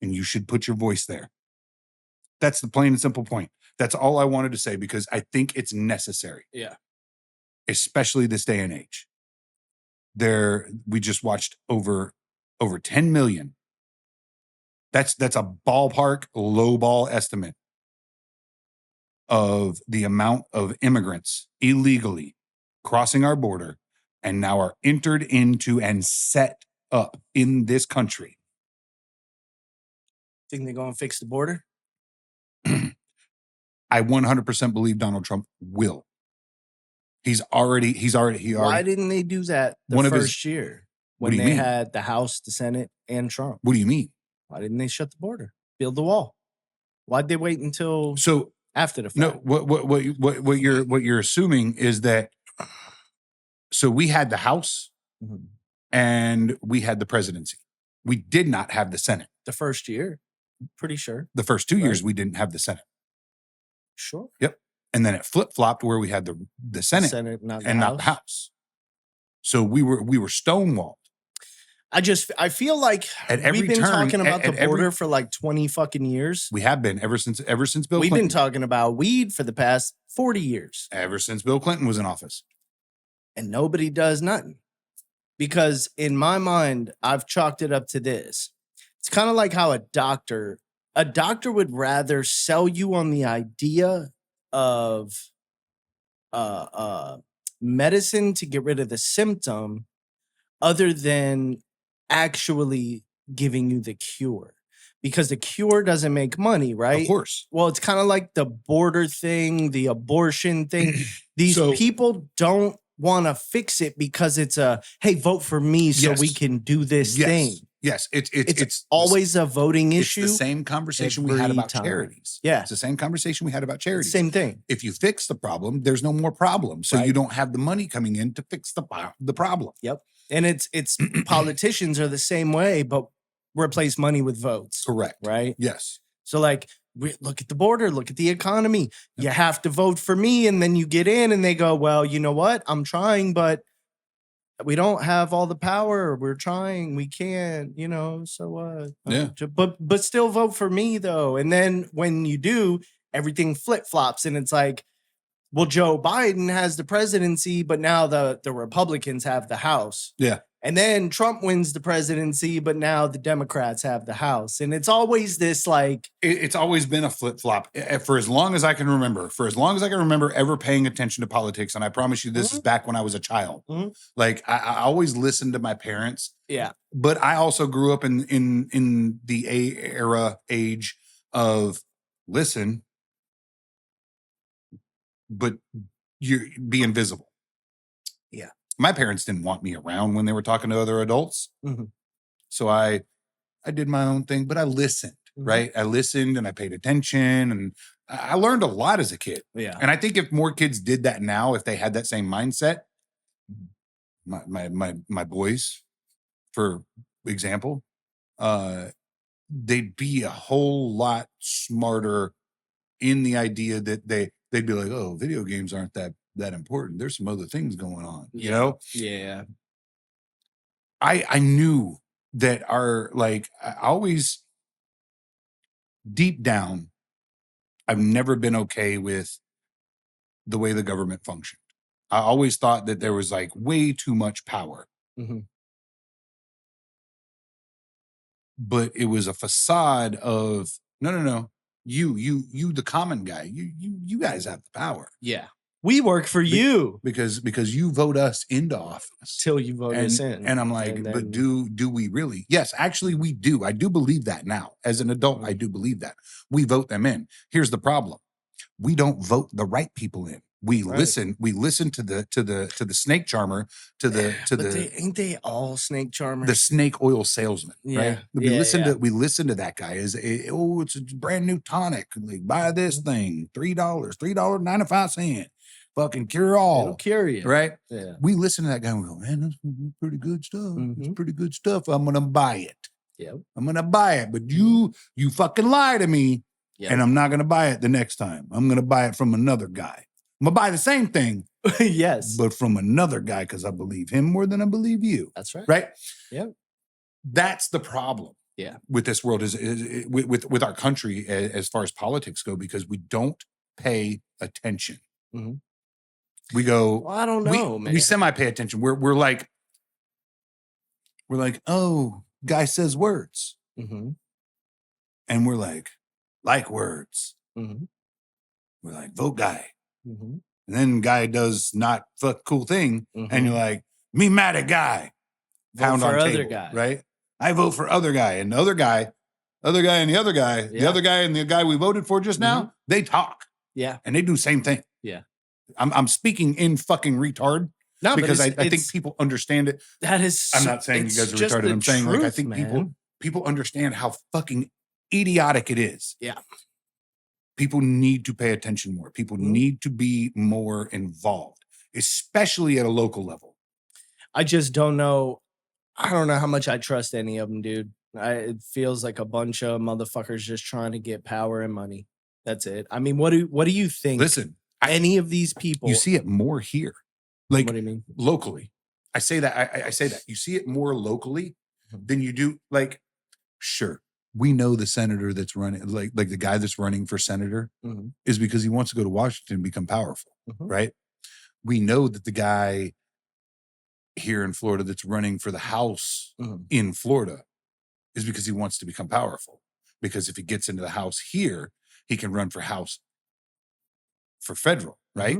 A: and you should put your voice there. That's the plain and simple point. That's all I wanted to say because I think it's necessary.
B: Yeah.
A: Especially this day and age. We just watched over 10 million. That's a ballpark low ball estimate of the amount of immigrants illegally crossing our border and now are entered into and set up in this country.
B: Think they're going to fix the border?
A: I 100% believe Donald Trump will.
B: Why didn't they do that first year when they had the House, the Senate, and Trump?
A: What do you mean?
B: Why didn't they shut the border? Build the wall? Why'd they wait until after the fact?
A: No, what you're assuming is that so we had the House and we had the presidency. We did not have the Senate.
B: The first year, pretty sure.
A: The first 2 years we didn't have the Senate.
B: Sure.
A: Yep. And then it flip-flopped where we had the Senate,
B: not
A: the House. So we were stonewalled.
B: I feel like we've been talking about the border for like 20 fucking years.
A: We have been ever since Bill Clinton.
B: We've been talking about weed for the past 40 years.
A: Ever since Bill Clinton was in office.
B: And nobody does nothing. Because in my mind, I've chalked it up to this. It's kind of like how a doctor would rather sell you on the idea of medicine to get rid of the symptom other than actually giving you the cure, because the cure doesn't make money, right?
A: Of course.
B: Well, it's kind of like the border thing, the abortion thing. These people don't want to fix it because it's hey, vote for me so we can do this thing.
A: Yes, it's
B: always a voting issue.
A: It's the same conversation we had about charities.
B: Yeah.
A: It's the same conversation we had about charities.
B: Same thing.
A: If you fix the problem, there's no more problem. So you don't have the money coming in to fix the problem.
B: Yep. And it's politicians are the same way, but replace money with votes.
A: Correct.
B: Right?
A: Yes.
B: So like, look at the border, look at the economy. Yep. You have to vote for me, and then you get in and they go, well, you know what? I'm trying, but we don't have all the power. We're trying. We can't, so but still vote for me though. And then when you do, everything flip-flops and it's like, well, Joe Biden has the presidency, but now the Republicans have the House.
A: Yeah.
B: And then Trump wins the presidency, but now the Democrats have the House. And it's always this like...
A: It's always been a flip-flop for as long as I can remember. For as long as I can remember ever paying attention to politics. And I promise you this is back when I was a child. Like, I always listened to my parents.
B: Yeah.
A: But I also grew up in the age of listen, but you be invisible.
B: Yeah.
A: My parents didn't want me around when they were talking to other adults. So I did my own thing, but I listened, right? I listened and I paid attention and I learned a lot as a kid.
B: Yeah.
A: And I think if more kids did that now, if they had that same mindset, my boys, for example, they'd be a whole lot smarter in the idea that they'd be like, oh, video games aren't that important. There's some other things going on, you know?
B: Yeah.
A: I knew that I always, deep down, I've never been okay with the way the government functioned. I always thought that there was like way too much power. But it was a facade of, no. You, the common guy, you guys have the power.
B: Yeah. We work for you
A: because you vote us into office
B: till you vote us in.
A: And I'm like, but do we really? Yes, actually we do. I do believe that now. As an adult, I do believe that. We vote them in. Here's the problem. We don't vote the right people in. We listen to the snake charmer,
B: ain't they all snake charmers?
A: The snake oil salesman, right? We listen to that guy as it's a brand new tonic. Like, buy this thing, $3.95. Fucking cure all.
B: It'll cure you.
A: Right?
B: Yeah.
A: We listen to that guy and we go, man, that's pretty good stuff. It's pretty good stuff. I'm gonna buy it.
B: Yep.
A: I'm gonna buy it. But you fucking lie to me. Yep. And I'm not gonna buy it the next time. I'm gonna buy it from another guy. I'm gonna buy the same thing.
B: Yes.
A: But from another guy because I believe him more than I believe you.
B: That's right.
A: Right?
B: Yeah.
A: That's the problem.
B: Yeah.
A: With this world is with our country as far as politics go, because we don't pay attention. We go,
B: well, I don't know, man.
A: We semi-pay attention. We're like, oh, guy says words. And we're like words. We're like, vote guy. And then guy does not fuck cool thing. And you're like, me mad at guy.
B: Vote for other guy.
A: Right? I vote for other guy. And the other guy other guy and the other guy, the other guy and the guy we voted for just now, they talk.
B: Yeah.
A: And they do the same thing.
B: Yeah.
A: I'm speaking in fucking retard. No, because I think people understand it.
B: That is.
A: I'm not saying you guys are retarded. I'm saying like I think people understand how fucking idiotic it is.
B: Yeah.
A: People need to pay attention more. People need to be more involved, especially at a local level.
B: I just don't know. I don't know how much I trust any of them, dude. It feels like a bunch of motherfuckers just trying to get power and money. That's it. I mean, what do you think?
A: Listen,
B: any of these people,
A: you see it more here. Like,
B: what do you mean?
A: Locally. I say that. I say that. You see it more locally than you do. Like, sure, we know the senator that's running, like the guy that's running for senator is because he wants to go to Washington and become powerful, right? We know that the guy here in Florida that's running for the House in Florida is because he wants to become powerful. Because if he gets into the House here, he can run for House for federal, right?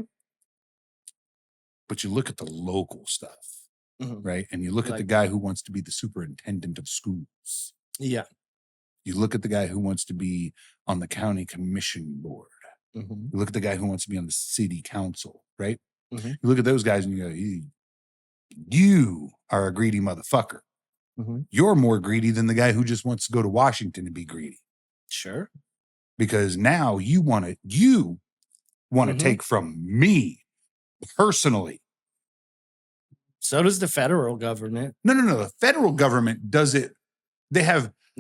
A: But you look at the local stuff, right? And you look at the guy who wants to be the superintendent of schools.
B: Yeah.
A: You look at the guy who wants to be on the county commission board. You look at the guy who wants to be on the city council, right? You look at those guys and you go, you are a greedy motherfucker. You're more greedy than the guy who just wants to go to Washington and be greedy.
B: Sure.
A: Because now you want to take from me personally.
B: So does the federal government.
A: No. The federal government does it. They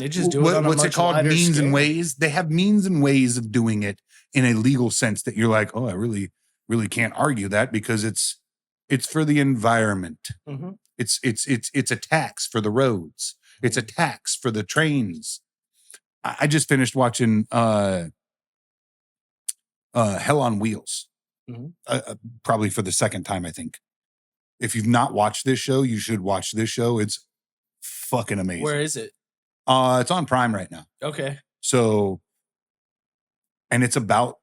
B: just do it on
A: what's
B: a
A: it called?
B: much
A: Means
B: scale.
A: and ways. They have means and ways of doing it in a legal sense that you're like, oh, I really, really can't argue that because it's for the environment. It's a tax for the roads. It's a tax for the trains. I just finished watching Hell on Wheels. Probably for the second time, I think. If you've not watched this show, you should watch this show. It's fucking amazing.
B: Where is it?
A: It's on Prime right now.
B: Okay.
A: So, and it's about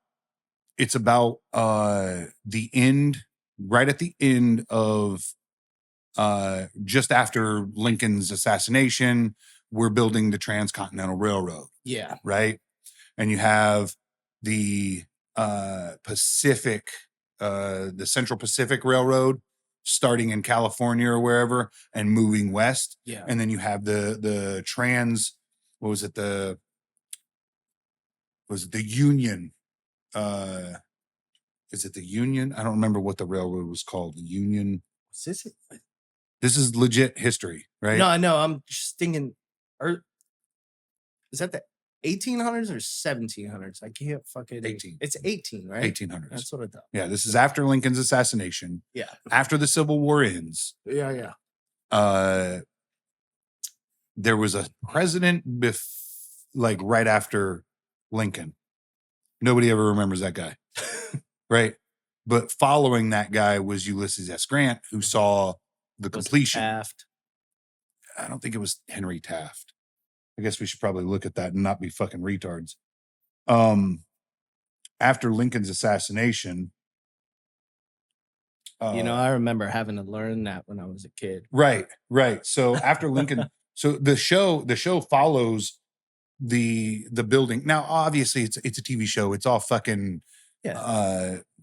A: the end, right at the end of just after Lincoln's assassination, we're building the Transcontinental Railroad.
B: Yeah.
A: Right. And you have the Pacific, the Central Pacific Railroad starting in California or wherever and moving west.
B: Yeah.
A: And then you have the was it the Union? Is it the Union? I don't remember what the railroad was called. The Union.
B: Is this it?
A: This is legit history, right?
B: No, I know. I'm just thinking, is that the 1800s or 1700s? I can't fucking.
A: 18.
B: It's 18, right?
A: 1800s.
B: That's what I thought.
A: Yeah, this is after Lincoln's assassination.
B: Yeah.
A: After the Civil War ends.
B: Yeah.
A: There was a president like right after Lincoln. Nobody ever remembers that guy. Right? But following that guy was Ulysses S. Grant, who saw the completion.
B: Taft.
A: I don't think it was Henry Taft. I guess we should probably look at that and not be fucking retards. After Lincoln's assassination.
B: I remember having to learn that when I was a kid.
A: Right. So after Lincoln, so the show follows the building. Now, obviously, it's a TV show. It's all fucking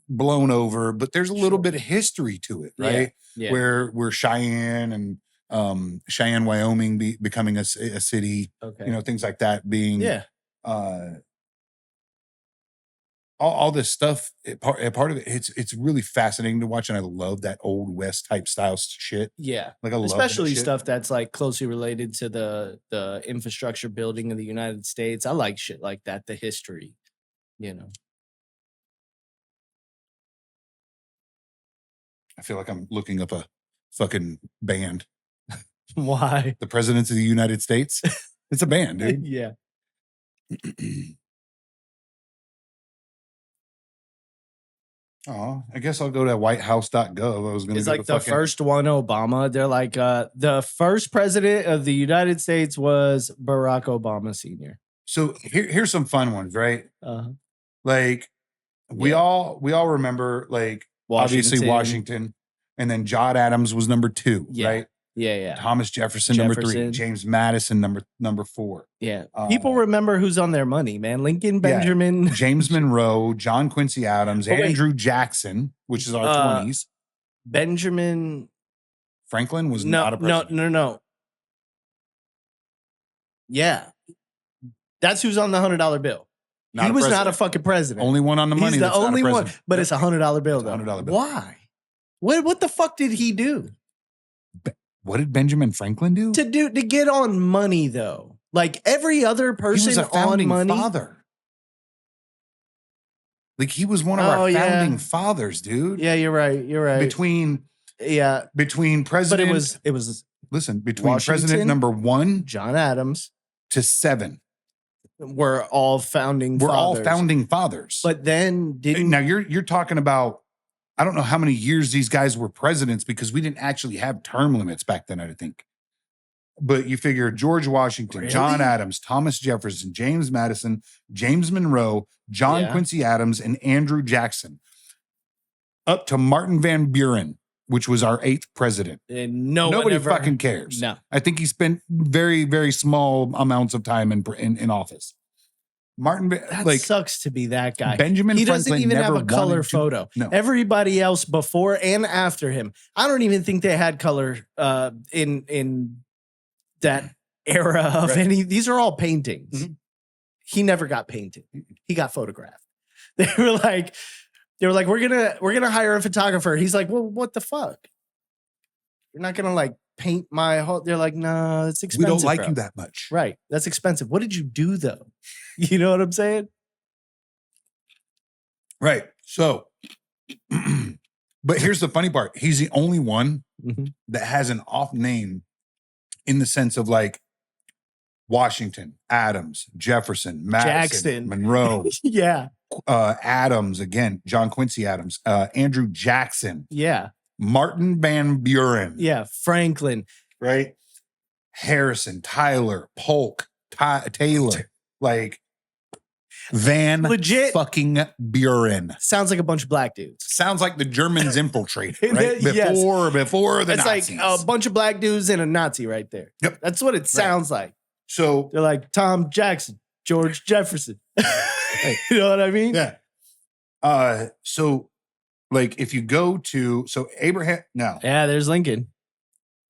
A: blown over, but there's a little bit of history to it, right?
B: Yeah.
A: Where Cheyenne and Cheyenne, Wyoming becoming a city, things like that being, all this stuff. Part of it, it's really fascinating to watch, and I love that old West type style shit.
B: Yeah,
A: like I love
B: especially stuff that's like closely related to the infrastructure building of the United States. I like shit like that, the history,
A: I feel like I'm looking up a fucking band.
B: Why?
A: The Presidents of the United States. It's a band, dude.
B: Yeah.
A: Oh, I guess I'll go to whitehouse.gov. I was going to
B: It's like the first one, Obama. They're like, the first president of the United States was Barack Obama Sr.
A: So here's some fun ones, right? Like we
B: Yeah.
A: all remember, like, obviously Washington, and then John Adams was number 2,
B: Yeah.
A: right?
B: Yeah.
A: Thomas Jefferson, number 3.
B: Jefferson.
A: James Madison, number 4.
B: Yeah. People remember who's on their money, man. Lincoln, Benjamin.
A: James Monroe, John Quincy Adams, Andrew Jackson, which is our 20s.
B: Benjamin
A: Franklin was not a president.
B: No. Yeah. That's who's on the $100 bill. He was not a fucking president.
A: Only one on the money.
B: He's the only one, but it's $100 bill,
A: though. $100 bill.
B: Why? What the fuck did he do?
A: What did Benjamin Franklin do?
B: To get on money, though. Like every other person
A: he was a founding
B: on money.
A: Father. Like he was one of our founding fathers, dude.
B: Yeah, you're right.
A: Between president.
B: But it was.
A: Listen, between
B: Washington,
A: president number 1,
B: John Adams,
A: to 7.
B: We're all founding
A: fathers.
B: But then
A: now you're talking about, I don't know how many years these guys were presidents because we didn't actually have term limits back then, I think. But you figure George Washington,
B: really?
A: John Adams, Thomas Jefferson, James Madison, James Monroe, John Quincy Adams, and Andrew Jackson, up to Martin Van Buren, which was our 8th president.
B: And
A: nobody fucking cares.
B: No,
A: I think he spent very, very small amounts of time in office.
B: That sucks to be that guy.
A: Benjamin
B: he
A: Franklin
B: doesn't even
A: never
B: have a color
A: wanted to-
B: photo.
A: No.
B: Everybody else before and after him, I don't even think they had color in that era of any. These are all paintings.
A: Mhm.
B: He never got painted. He got photographed. They were like, we're gonna hire a photographer. He's like, well, what the fuck? You're not gonna like paint my whole. They're like, no, it's expensive.
A: We don't like
B: bro.
A: you that much.
B: Right. That's expensive. What did you do though? You know what I'm saying?
A: Right. So, but here's the funny part. He's the only one that has an off name in the sense of like Washington, Adams, Jefferson, Madison,
B: Jackson.
A: Monroe,
B: Yeah.
A: Adams, again, John Quincy Adams, Andrew Jackson,
B: Yeah.
A: Martin Van Buren.
B: Yeah. Franklin.
A: Right. Harrison, Tyler, Polk, Taylor, like Van
B: Legit.
A: fucking Buren.
B: Sounds like a bunch of black dudes.
A: Sounds like the Germans infiltrated, right?
B: Yes.
A: Before the
B: It's
A: Nazis.
B: like a bunch of black dudes and a Nazi right there.
A: Yep.
B: That's what it sounds like.
A: So
B: They're like Tom Jackson, George Jefferson. You know what I mean?
A: yeah. So like if you go to Abraham now.
B: Yeah, there's Lincoln.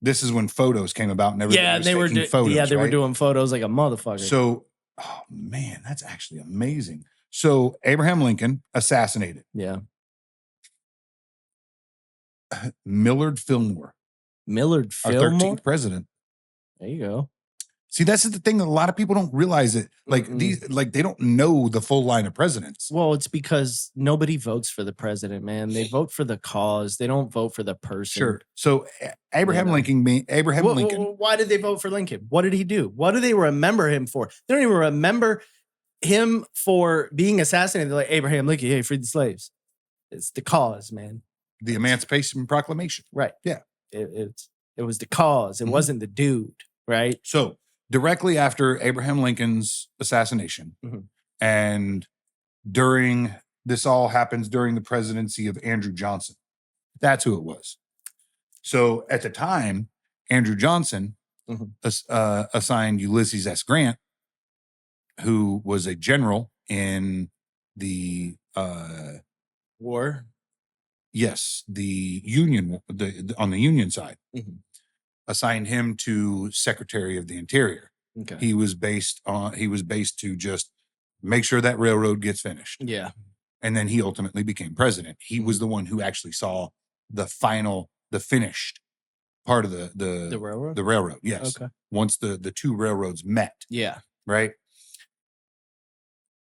A: This is when photos came about and everybody was
B: they were
A: taking photos.
B: they were doing photos like a motherfucker.
A: So, oh man, that's actually amazing. So Abraham Lincoln assassinated.
B: Yeah.
A: Millard Fillmore.
B: Millard
A: Our
B: Fillmore.
A: 13th president.
B: There you go.
A: See, that's the thing that a lot of people don't realize it. Like they don't know the full line of presidents.
B: Well, it's because nobody votes for the president, man. They vote for the cause. They don't vote for the person.
A: Sure. So Abraham Lincoln.
B: Why did they vote for Lincoln? What did he do? What do they remember him for? They don't even remember him for being assassinated. They're like, Abraham Lincoln, hey, freed the slaves. It's the cause, man.
A: The Emancipation Proclamation.
B: Right.
A: Yeah.
B: It was the cause. It wasn't the dude. Right.
A: So directly after Abraham Lincoln's assassination, and this all happens during the presidency of Andrew Johnson. That's who it was. So at the time, Andrew Johnson assigned Ulysses S. Grant, who was a general in the
B: war.
A: Yes, the Union, on the Union side. Assigned him to Secretary of the Interior.
B: Okay.
A: He was based to just make sure that railroad gets finished.
B: Yeah.
A: And then he ultimately became president. He was the one who actually saw the finished part of the
B: railroad.
A: The railroad, yes.
B: Okay.
A: Once the two railroads met.
B: Yeah.
A: Right.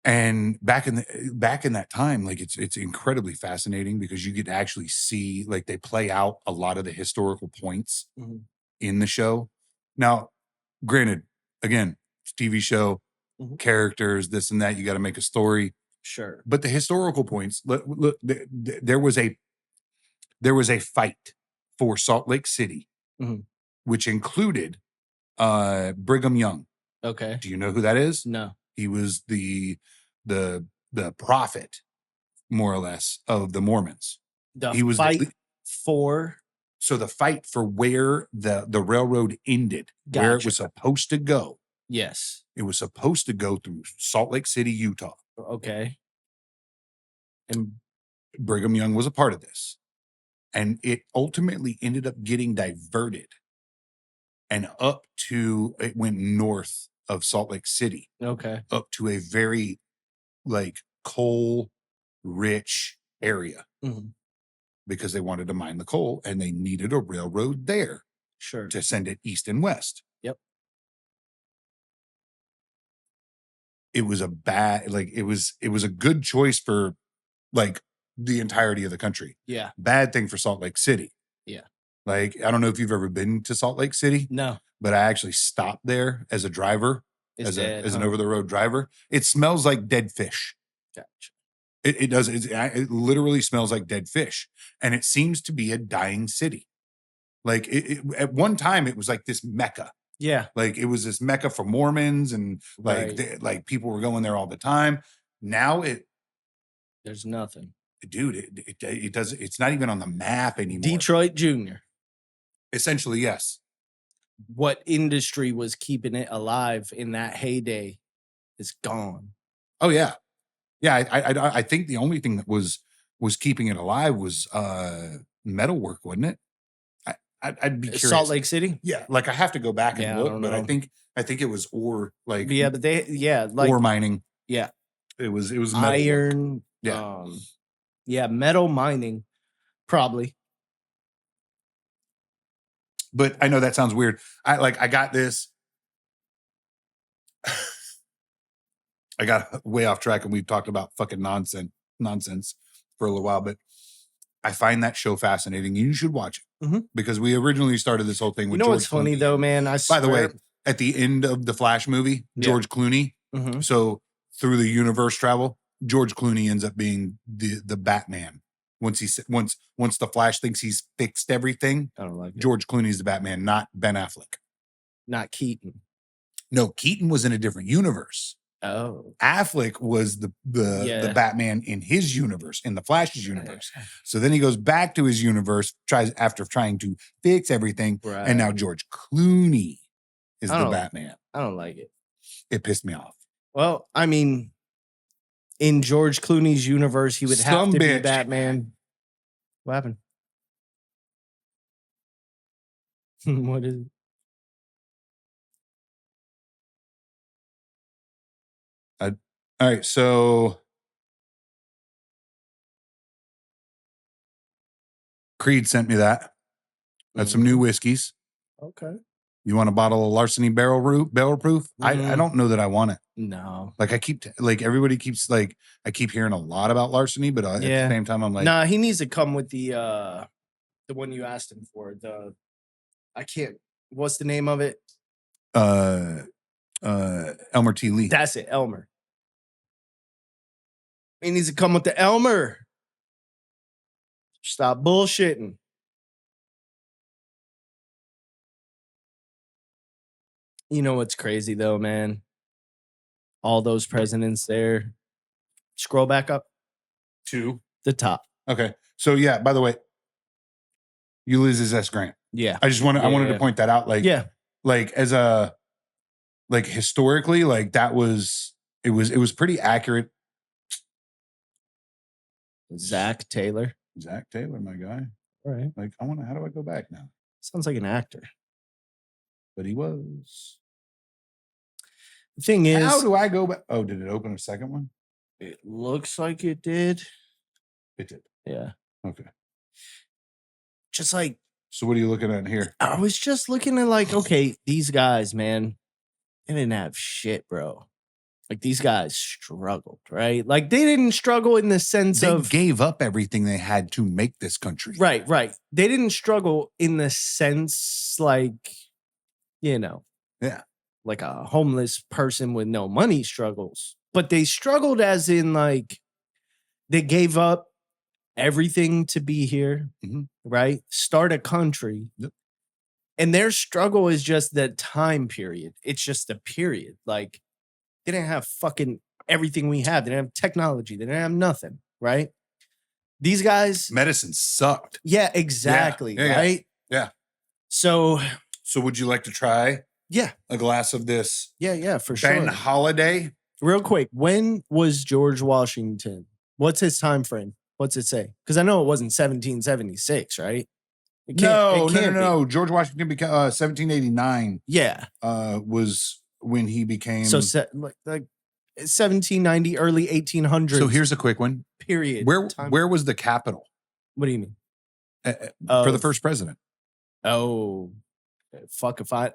A: And back in that time, like it's incredibly fascinating because you could actually see like they play out a lot of the historical points in the show. Now, granted, again, it's a TV show, characters, this and that. You got to make a story,
B: sure.
A: But the historical points. Look, there was a fight for Salt Lake City, which included Brigham Young.
B: Okay.
A: Do you know who that is?
B: No.
A: He was the prophet, more or less, of the Mormons.
B: He was fight for
A: So the fight for where the railroad ended, where it was supposed to go.
B: Yes.
A: It was supposed to go through Salt Lake City, Utah.
B: Okay. And
A: Brigham Young was a part of this. And it ultimately ended up getting diverted and it went north of Salt Lake City.
B: Okay.
A: Up to a very like coal rich area.
B: Mm-hmm.
A: Because they wanted to mine the coal and they needed a railroad there.
B: Sure.
A: To send it east and west.
B: Yep.
A: It was it was a good choice for like the entirety of the country.
B: Yeah.
A: Bad thing for Salt Lake City.
B: Yeah.
A: Like, I don't know if you've ever been to Salt Lake City.
B: No.
A: But I actually stopped there as a driver, as an over the road driver. It smells like dead fish.
B: Gotcha.
A: It does. It literally smells like dead fish, and it seems to be a dying city. Like at one time, it was like this Mecca.
B: Yeah,
A: like it was this Mecca for Mormons, and like people were going there all the time. Now
B: there's nothing,
A: dude. It does. It's not even on the map anymore.
B: Detroit Junior.
A: Essentially, yes.
B: What industry was keeping it alive in that heyday is gone.
A: Oh yeah. Yeah, I think the only thing that was keeping it alive was metalwork, wasn't it? I'd be curious.
B: Salt Lake City?
A: Yeah, like I have to go back and look, but I think it was ore, like
B: but like
A: ore mining.
B: Yeah,
A: it was
B: iron.
A: Yeah,
B: metal mining, probably.
A: But I know that sounds weird. I got this. I got way off track and we talked about fucking nonsense for a little while, but I find that show fascinating. You should watch it because we originally started this whole thing with George
B: what's funny
A: Clooney.
B: though, man?
A: By the way, at the end of the Flash movie, George Clooney. So through the universe travel, George Clooney ends up being the Batman. Once the Flash thinks he's fixed everything,
B: I don't like it.
A: George Clooney's the Batman, not Ben Affleck.
B: Not Keaton.
A: No, Keaton was in a different universe.
B: Oh,
A: Affleck was the Batman in his universe, in the Flash's universe. So then he goes back to his universe, after trying to fix everything, and now George Clooney is the Batman.
B: I don't like it.
A: It pissed me off.
B: Well, I mean, in George Clooney's universe, he would have to be Batman. What happened? What is it?
A: All right, so Creed sent me that. That's some new whiskeys.
B: Okay.
A: You want a bottle of Larceny barrel proof? I don't know that I want it.
B: No.
A: Like everybody keeps I keep hearing a lot about Larceny, but at the same time I'm like,
B: nah, he needs to come with the one you asked him for. What's the name of it?
A: Elmer T. Lee.
B: That's it, Elmer. He needs to come with the Elmer. Stop bullshitting. You know what's crazy though, man? All those presidents there. Scroll back up
A: to
B: the top.
A: Okay. So yeah, by the way, Ulysses S. Grant.
B: Yeah.
A: I wanted to point that out. Like as a historically, that was it was pretty accurate.
B: Zach Taylor,
A: my guy.
B: All right.
A: How do I go back now?
B: Sounds like an actor.
A: But he was.
B: The thing is,
A: how do I go back? Oh, did it open a second one?
B: It looks like it did.
A: It did.
B: Yeah.
A: Okay.
B: Just like.
A: So what are you looking at here?
B: I was just looking at okay, these guys, man, they didn't have shit, bro. Like these guys struggled, right? Like they didn't struggle in the sense
A: they gave up everything they had to make this country.
B: Right. They didn't struggle in the sense
A: yeah,
B: like a homeless person with no money struggles, but they struggled as in they gave up everything to be here, right? Start a country.
A: Yep.
B: And their struggle is just the time period. It's just a period. Like they didn't have fucking everything we have. They didn't have technology. They didn't have nothing, right? These guys.
A: Medicine sucked.
B: Yeah, exactly. Yeah. Right.
A: Yeah.
B: So
A: would you like to try
B: yeah,
A: a glass of this?
B: Yeah, for
A: Ben
B: sure.
A: Holiday.
B: Real quick, when was George Washington? What's his time frame? What's it say? Because I know it wasn't 1776, right?
A: No.
B: Be.
A: George Washington became 1789.
B: Yeah.
A: Was when he became.
B: So like 1790, early 1800s.
A: So here's a quick one.
B: Period.
A: Where was the capital?
B: What do you mean?
A: For the first president?
B: Oh, fuck if I.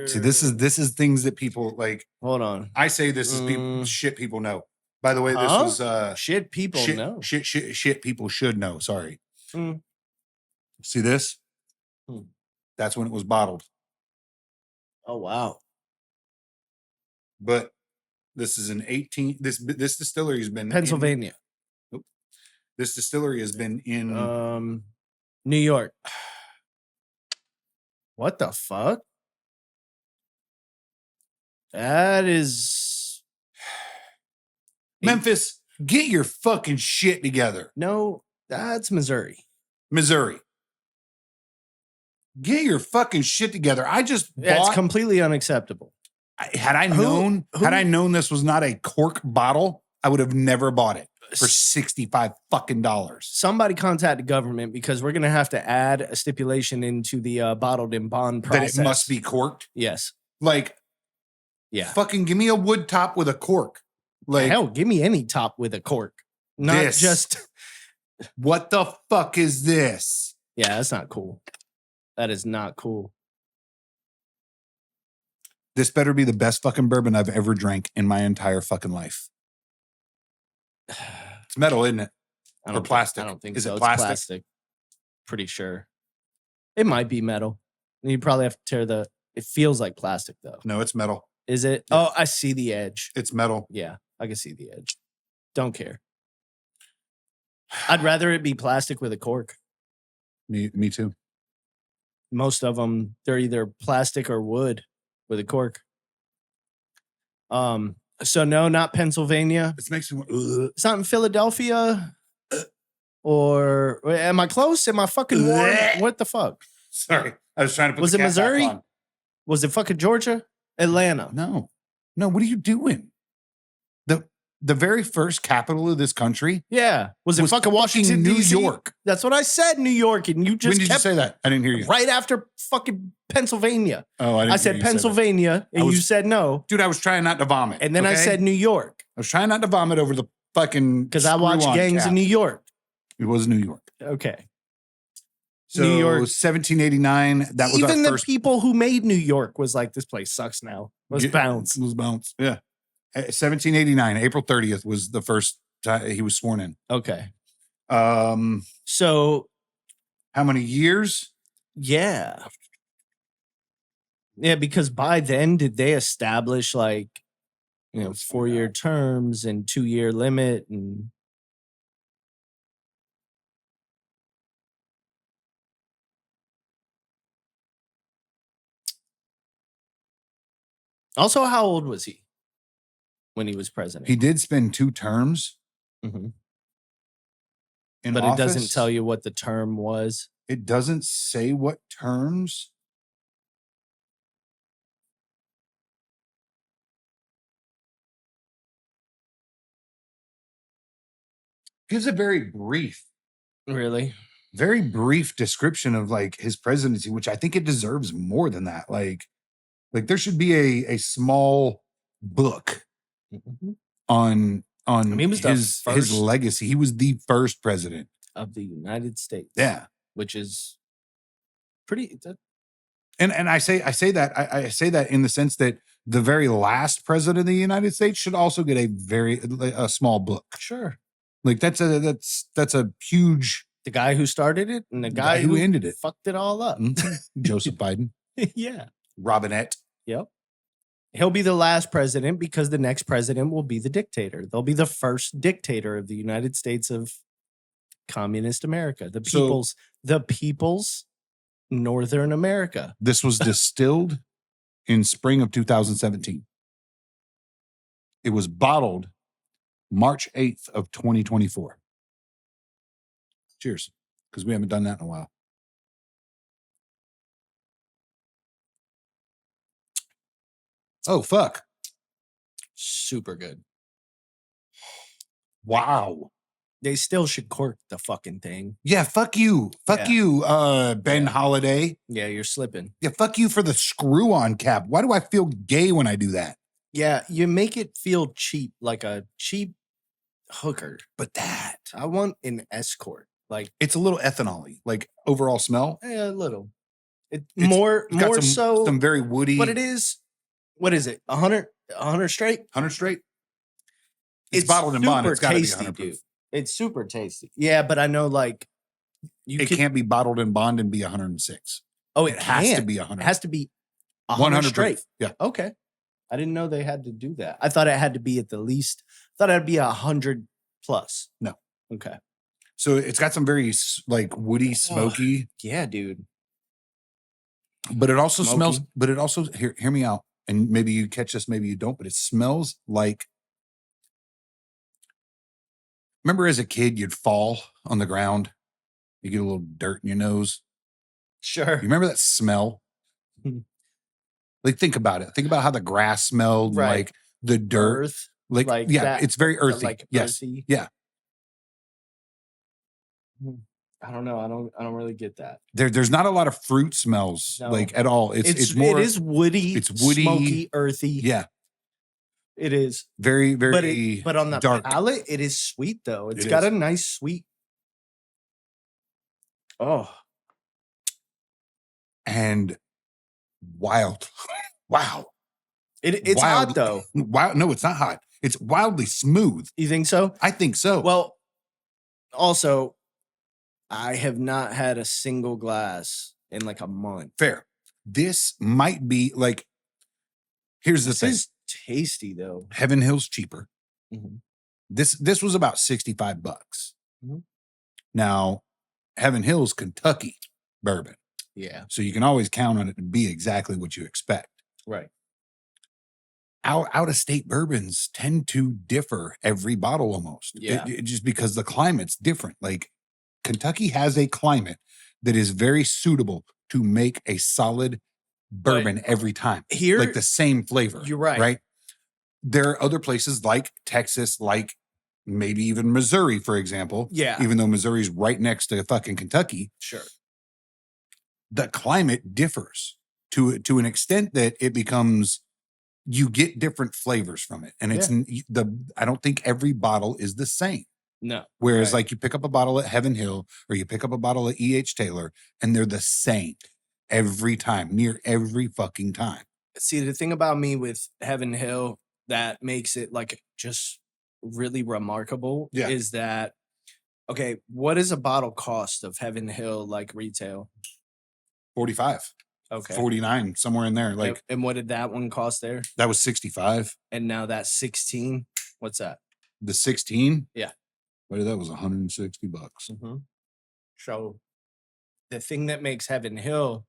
A: See, this is things that people like.
B: Hold on.
A: I say this is shit people know. By the way, this was
B: shit people know.
A: Shit people should know. Sorry.
B: Mm.
A: See this? That's when it was bottled.
B: Oh wow.
A: But this is an 18. This distillery has been
B: Pennsylvania.
A: This distillery has been in
B: New York. What the fuck? That is
A: Memphis. Get your fucking shit together.
B: No, that's Missouri.
A: Missouri. Get your fucking shit together. I just
B: It's completely unacceptable.
A: Had I known this was not a cork bottle, I would have never bought it for $65 fucking dollars.
B: Somebody contact the government because we're gonna have to add a stipulation into the bottled in bond process
A: that it must be corked.
B: Yes,
A: like,
B: yeah,
A: fucking give me a wood top with a cork. Like,
B: hell, give me any top with a cork, not just.
A: What the fuck is this?
B: Yeah, that's not cool. That is not cool.
A: This better be the best fucking bourbon I've ever drank in my entire fucking life. It's metal, isn't it? Or plastic?
B: I don't think
A: so.
B: Is it
A: plastic?
B: Pretty sure. It might be metal. You probably have to tear it feels like plastic though.
A: No, it's metal.
B: Is it? Yeah. Oh, I see the edge.
A: It's metal.
B: Yeah, I can see the edge. Don't care. I'd rather it be plastic with a cork.
A: Me too.
B: Most of them, they're either plastic or wood with a cork. So no, not Pennsylvania.
A: This makes me.
B: It's not in Philadelphia. Or am I close? Am I fucking warm? What the fuck?
A: Sorry, I was trying to put.
B: Was it Missouri? Was it fucking Georgia? Atlanta?
A: No. What are you doing? The very first capital of this country.
B: Yeah. Was it fucking Washington,
A: New
B: DC?
A: York?
B: That's what I said, New York. And you just
A: When did you say that? I didn't hear you.
B: Right after fucking Pennsylvania.
A: Oh, I
B: said Pennsylvania, and you said no.
A: Dude, I was trying not to vomit.
B: And then I said New York.
A: I was trying not to vomit over the fucking.
B: Because I watched Gangs in New York.
A: It was New York.
B: Okay.
A: So New York, 1789. That was
B: even
A: the
B: first people who made New York was like, this place sucks now. Let's bounce.
A: Let's bounce. Yeah. 1789, April 30th was the first time he was sworn in.
B: Okay.
A: So how many years?
B: Yeah. Yeah, because by then did they establish 4-year terms and 2-year limit and also, how old was he when he was president?
A: He did spend 2 terms.
B: Mm-hmm.
A: But
B: it doesn't tell you what the term was.
A: It doesn't say what terms. Gives a very brief.
B: Really?
A: Very brief description of his presidency, which I think it deserves more than that. Like there should be a small book on his legacy. He was the first president
B: of the United States.
A: Yeah,
B: which is pretty.
A: And I say that in the sense that the very last president of the United States should also get a small book.
B: Sure,
A: that's a huge.
B: The guy who started it and the guy
A: who ended it
B: fucked it all up.
A: Joseph Biden.
B: Yeah.
A: Robinette.
B: Yep. He'll be the last president because the next president will be the dictator. They'll be the first dictator of the United States of communist America. The people's Northern America.
A: This was distilled in spring of 2017. It was bottled March 8th of 2024. Cheers, because we haven't done that in a while. Oh, fuck.
B: Super good.
A: Wow.
B: They still should cork the fucking thing.
A: Yeah, fuck you. Fuck
B: Yeah.
A: you, Ben
B: Yeah.
A: Holiday.
B: Yeah, you're slipping.
A: Yeah, fuck you for the screw-on cap. Why do I feel gay when I do that?
B: Yeah, you make it feel cheap, like a cheap hooker.
A: But that,
B: I want an escort. Like,
A: it's a little ethanol-y. Like, overall smell.
B: a little.
A: It's
B: More
A: got
B: so.
A: some very woody.
B: But it is. What is it? 100 straight?
A: 100 straight? It's bottled in bond. It's got to be 100 proof.
B: Dude. It's super tasty. Yeah, but I know, like,
A: it can't be bottled in bond and be 106.
B: Oh,
A: it has to be 100.
B: It has to be 100 straight.
A: Proof. Yeah.
B: Okay. I didn't know they had to do that. I thought it had to be at the least. I thought it'd be 100 plus.
A: No.
B: Okay.
A: So it's got some very like woody, smoky.
B: Yeah, dude.
A: But it also smells. But it also hear me out. And maybe you catch this, maybe you don't. But it smells like. Remember, as a kid, you'd fall on the ground. You get a little dirt in your nose.
B: Sure.
A: You remember that smell? Like, think about it. Think about how the grass smelled,
B: right.
A: like the dirt.
B: Earth,
A: like yeah,
B: that,
A: it's very earthy.
B: like
A: yes.
B: Earthy.
A: Yeah.
B: I don't know. I don't really get that.
A: There's not a lot of fruit smells like at all. It's more.
B: It is woody.
A: It's woody,
B: smoky, earthy.
A: Yeah.
B: It is
A: very, very.
B: But on the
A: dark.
B: palate, it is sweet though. It's got a nice sweet. Oh.
A: And wild. Wow.
B: It's hot though.
A: Wow. No, it's not hot. It's wildly smooth.
B: You think so?
A: I think so.
B: Well, also, I have not had a single glass in like a month.
A: Fair. This might be like, here's the thing.
B: This is tasty though.
A: Heaven Hill's cheaper.
B: Mm-hmm.
A: This was about $65.
B: Mm-hmm.
A: Now, Heaven Hill's Kentucky bourbon.
B: Yeah.
A: So you can always count on it to be exactly what you expect.
B: Right.
A: Out of state bourbons tend to differ every bottle almost.
B: Yeah.
A: Just because the climate's different. Like Kentucky has a climate that is very suitable to make a solid bourbon every time.
B: Here,
A: like the same flavor.
B: You're right.
A: Right. There are other places like Texas, like maybe even Missouri, for example.
B: Yeah.
A: Even though Missouri's right next to fucking Kentucky.
B: Sure.
A: The climate differs to an extent that it becomes, you get different flavors from it. And it's I don't think every bottle is the same.
B: No.
A: Whereas like you pick up a bottle at Heaven Hill or you pick up a bottle at E.H. Taylor and they're the same every time, near every fucking time.
B: See, the thing about me with Heaven Hill that makes it like just really remarkable is that, okay, what does a bottle cost of Heaven Hill like retail?
A: 45.
B: Okay.
A: 49, somewhere in there. Like,
B: and what did that one cost there?
A: That was 65.
B: And now that's 16. What's that?
A: The 16?
B: Yeah.
A: What that was $160.
B: Mm-hmm. So the thing that makes Heaven Hill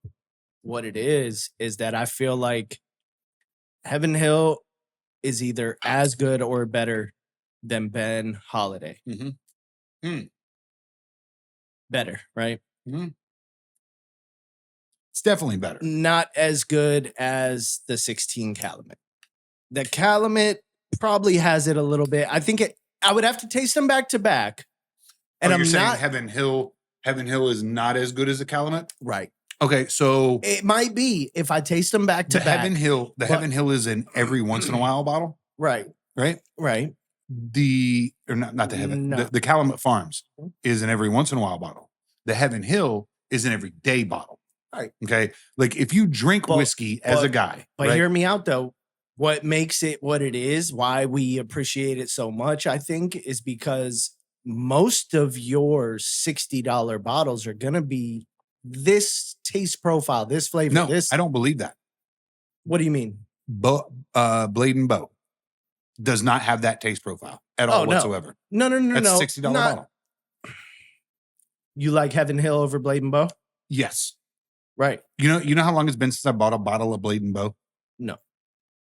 B: what it is that I feel like Heaven Hill is either as good or better than Ben Holiday.
A: Mm-hmm.
B: Better, right?
A: Mm-hmm. It's definitely better.
B: Not as good as the 16 Calumet. The Calumet probably has it a little bit. I think I would have to taste them back to back. And
A: you're saying Heaven Hill is not as good as the Calumet?
B: Right.
A: Okay, so
B: it might be if I taste them back to back.
A: Heaven Hill is an every once in a while bottle.
B: Right.
A: Right?
B: Right.
A: Not the Heaven. No. The Calumet Farms is an every once in a while bottle. The Heaven Hill is an everyday bottle.
B: Right.
A: Okay. Like if you drink whiskey as a guy.
B: But hear me out though. What makes it what it is, why we appreciate it so much, I think, is because most of your $60 bottles are going to be this taste profile, this flavor.
A: No,
B: this.
A: I don't believe that.
B: What do you mean?
A: Blade and Bow does not have that taste profile at all whatsoever.
B: No.
A: That's $60 bottle.
B: You like Heaven Hill over Blade and Bow?
A: Yes.
B: Right.
A: You know how long it's been since I bought a bottle of Blade and Bow?
B: No.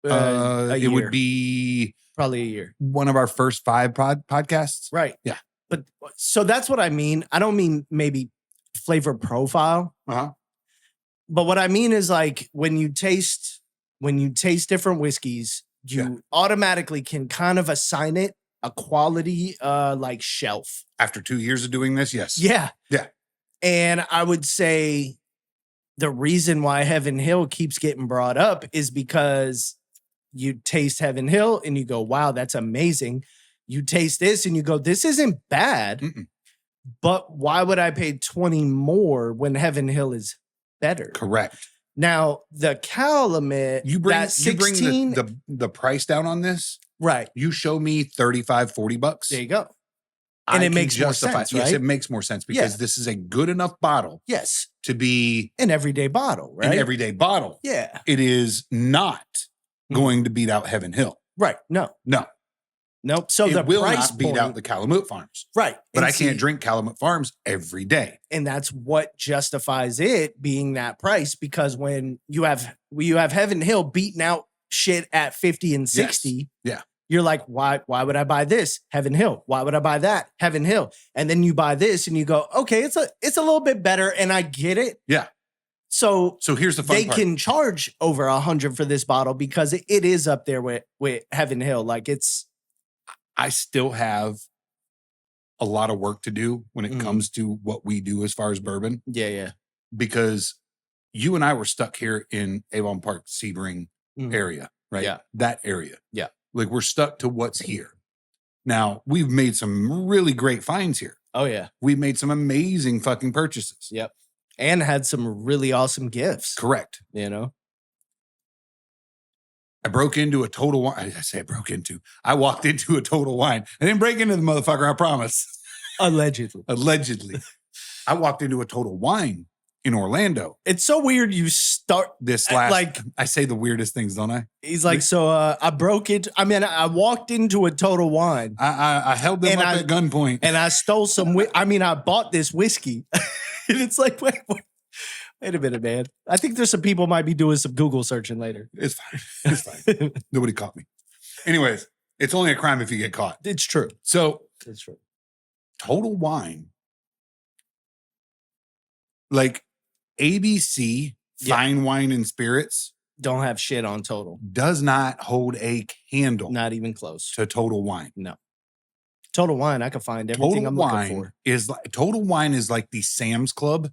A: It would be
B: probably a year.
A: One of our first 5 podcasts.
B: Right.
A: Yeah.
B: But so that's what I mean. I don't mean maybe flavor profile.
A: Uh-huh.
B: But what I mean is like when you taste when you taste different whiskeys, you automatically can kind of assign it a quality like shelf.
A: After 2 years of doing this, yes.
B: Yeah.
A: Yeah.
B: And I would say the reason why Heaven Hill keeps getting brought up is because you taste Heaven Hill and you go, wow, that's amazing. You taste this and you go, this isn't bad.
A: Mm-mm.
B: But why would I pay 20 more when Heaven Hill is better?
A: Correct.
B: Now, the Calumet,
A: You bring,
B: that 16,
A: the price down on this.
B: right.
A: You show me $35-$40.
B: There you go. And it makes more sense,
A: Yes,
B: right?
A: it makes more sense because this is a good enough bottle.
B: Yes.
A: To be
B: an everyday bottle, right?
A: An everyday bottle.
B: Yeah.
A: It is not going to beat out Heaven Hill.
B: Right. No. Nope. So
A: it will
B: price
A: not beat out the Calumet Farms.
B: Right.
A: But I can't drink Calumet Farms every day.
B: And that's what justifies it being that price, because when you have Heaven Hill beating out shit at 50 and 60,
A: yeah.
B: You're like, why would I buy this? Heaven Hill. Why would I buy that? Heaven Hill. And then you buy this and you go, okay, it's a little bit better, and I get it.
A: Yeah.
B: So
A: here's the fun part.
B: They can charge over $100 for this bottle because it is up there with Heaven Hill. Like
A: I still have a lot of work to do when it comes to what we do as far as bourbon.
B: Yeah.
A: Because you and I were stuck here in Avon Park, Sebring area, right?
B: Yeah.
A: That area.
B: Yeah.
A: Like we're stuck to what's here. Now, we've made some really great finds here.
B: Oh, yeah.
A: We've made some amazing fucking purchases.
B: Yep. And had some really awesome gifts.
A: Correct.
B: You know?
A: I broke into a Total Wine. I walked into a Total Wine. I didn't break into the motherfucker, I promise.
B: Allegedly.
A: I walked into a Total Wine in Orlando.
B: It's so weird you start
A: this last, like, I say the weirdest things, don't I?
B: He's like, I walked into a Total Wine.
A: I held them up at gunpoint.
B: And I stole some, I bought this whiskey. And it's like, wait a minute, man. I think there's some people might be doing some Google searching later.
A: It's fine. Nobody caught me. Anyways, it's only a crime if you get caught.
B: It's true.
A: So,
B: it's true.
A: Total Wine, like ABC, Fine Wine and Spirits,
B: don't have shit on Total.
A: Does not hold a candle.
B: Not even close.
A: To Total Wine.
B: No. Total Wine, I can find everything I'm looking for.
A: Total Wine is like the Sam's Club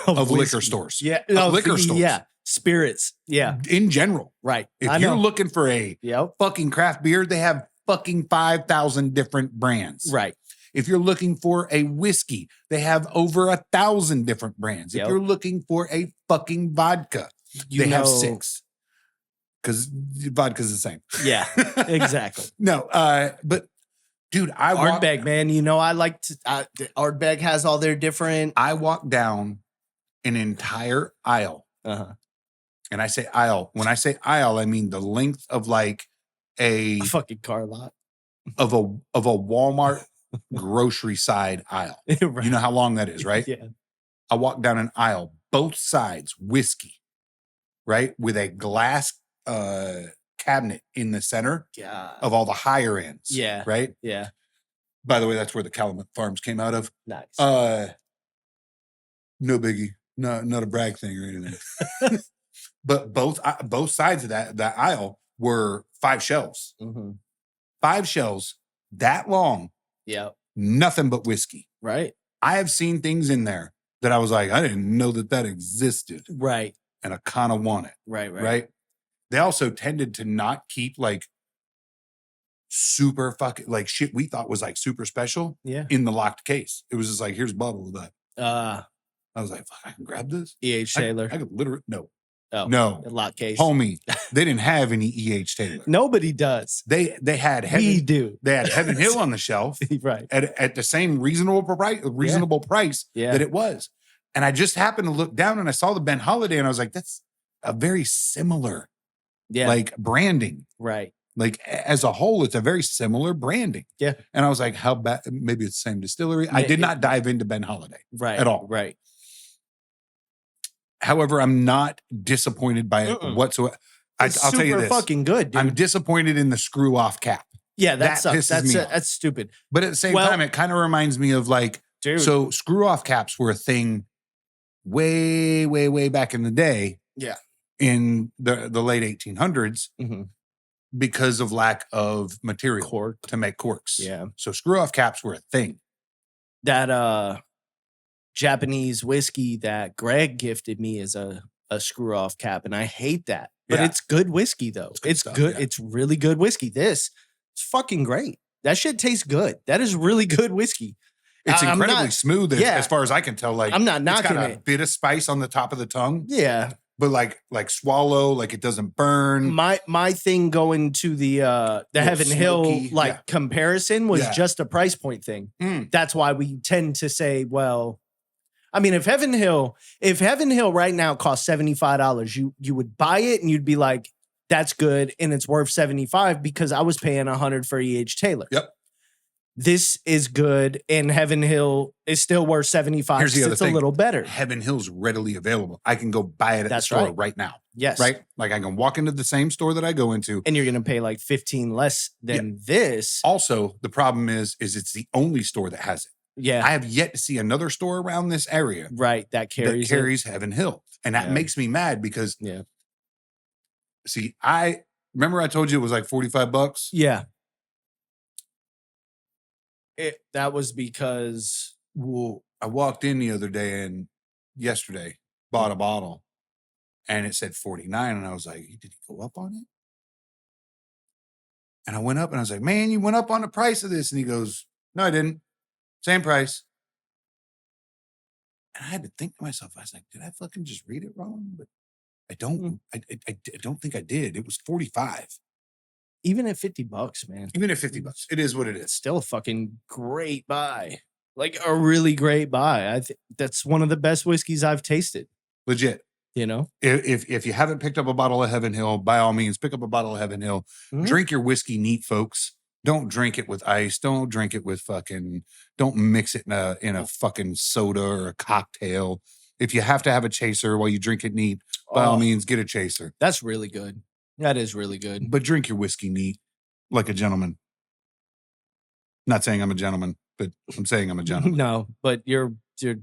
A: of liquor stores.
B: Yeah.
A: Liquor stores.
B: Yeah. Spirits. Yeah.
A: In general.
B: Right.
A: If you're looking for a fucking craft beer, they have fucking 5,000 different brands.
B: Right.
A: If you're looking for a whiskey, they have over 1,000 different brands. If you're looking for a fucking vodka, they have 6. Because vodka's the same.
B: Yeah, exactly.
A: No, but dude,
B: Ardbeg, man. I like to. Ardbeg has all their different.
A: I walked down an entire aisle, and I say aisle. When I say aisle, I mean the length of like a
B: fucking car lot
A: of a Walmart grocery side aisle.
B: Right.
A: You know how long that is, right?
B: Yeah.
A: I walked down an aisle, both sides whiskey, right, with a glass cabinet in the center of all the higher ends.
B: Yeah.
A: Right?
B: Yeah.
A: By the way, that's where the Calumet Farms came out of.
B: Nice.
A: No biggie. Not a brag thing or anything. But both sides of that aisle were 5 shelves. 5 shelves that long.
B: Yeah.
A: Nothing but whiskey.
B: Right.
A: I have seen things in there that I was like, I didn't know that existed.
B: Right.
A: And I kind of want it. Right. They also tended to not keep like super fucking like shit we thought was like super special in the locked case. It was just like, here's a bottle of that. I was like, fuck, I can grab this.
B: E.H. Taylor.
A: I could literally
B: no.
A: No.
B: Lock case.
A: Homie, they didn't have any E.H. Taylor.
B: Nobody does.
A: They had
B: We do.
A: They had Heaven Hill on the shelf.
B: Right.
A: At the same reasonable price that it was. And I just happened to look down and I saw the Ben Holiday and I was like, that's a very similar like branding.
B: Right.
A: Like as a whole, it's a very similar branding.
B: Yeah.
A: And I was like, how bad? Maybe it's the same distillery. I did not dive into Ben Holiday at all.
B: Right.
A: However, I'm not disappointed by it whatsoever. I'll tell you this.
B: Fucking good, dude.
A: I'm disappointed in the screw off cap.
B: Yeah, that sucks. That's stupid.
A: But at the same time, it kind of reminds me of like, so screw off caps were a thing way, way, way back in the day.
B: Yeah.
A: in the late 1800s because of lack of material to make corks.
B: Yeah.
A: So screw off caps were a thing.
B: That Japanese whiskey that Greg gifted me is a screw off cap, and I hate that. But it's good whiskey though. It's good.
A: Yeah.
B: It's really good whiskey. This is fucking great. That shit tastes good. That is really good whiskey.
A: It's incredibly smooth as far as I can tell. Like
B: I'm not knocking
A: it's got a bit of spice on the top of the tongue.
B: Yeah.
A: But like swallow, like it doesn't burn.
B: My thing going to the Heaven Hill comparison was just a price point thing. That's why we tend to say, well, I mean, if Heaven Hill right now costs $75, you would buy it and you'd be like, that's good and it's worth $75 because I was paying $100 for E.H. Taylor.
A: Yep.
B: This is good, and Heaven Hill is still worth $75.
A: Here's the other thing.
B: A little better.
A: Heaven Hill's readily available. I can go buy it at the store right now.
B: Yes.
A: Right? Like I can walk into the same store that I go into.
B: And you're going to pay like $15 less than this.
A: Also, the problem is it's the only store that has it.
B: Yeah.
A: I have yet to see another store around this area.
B: Right. That carries
A: Heaven Hill. And that makes me mad because see, I remember I told you it was like $45.
B: Yeah. That was because
A: I walked in the other day and yesterday bought a bottle and it said 49 and I was like, did he go up on it? And I went up and I was like, man, you went up on the price of this. And he goes, no, I didn't. Same price. And I had to think to myself, I was like, did I fucking just read it wrong? But I don't think I did. It was 45.
B: Even at $50, man.
A: Even at $50, it is what it is.
B: Still a fucking great buy. Like a really great buy. I think that's one of the best whiskeys I've tasted.
A: Legit.
B: You know?
A: If you haven't picked up a bottle of Heaven Hill, by all means, pick up a bottle of Heaven Hill. Drink your whiskey neat, folks. Don't drink it with ice. Don't drink it with don't mix it in a fucking soda or a cocktail. If you have to have a chaser while you drink it neat, by all means, get a chaser.
B: That's really good. That is really good.
A: But drink your whiskey neat, like a gentleman. Not saying I'm a gentleman, but I'm saying I'm a gentleman.
B: No, but you're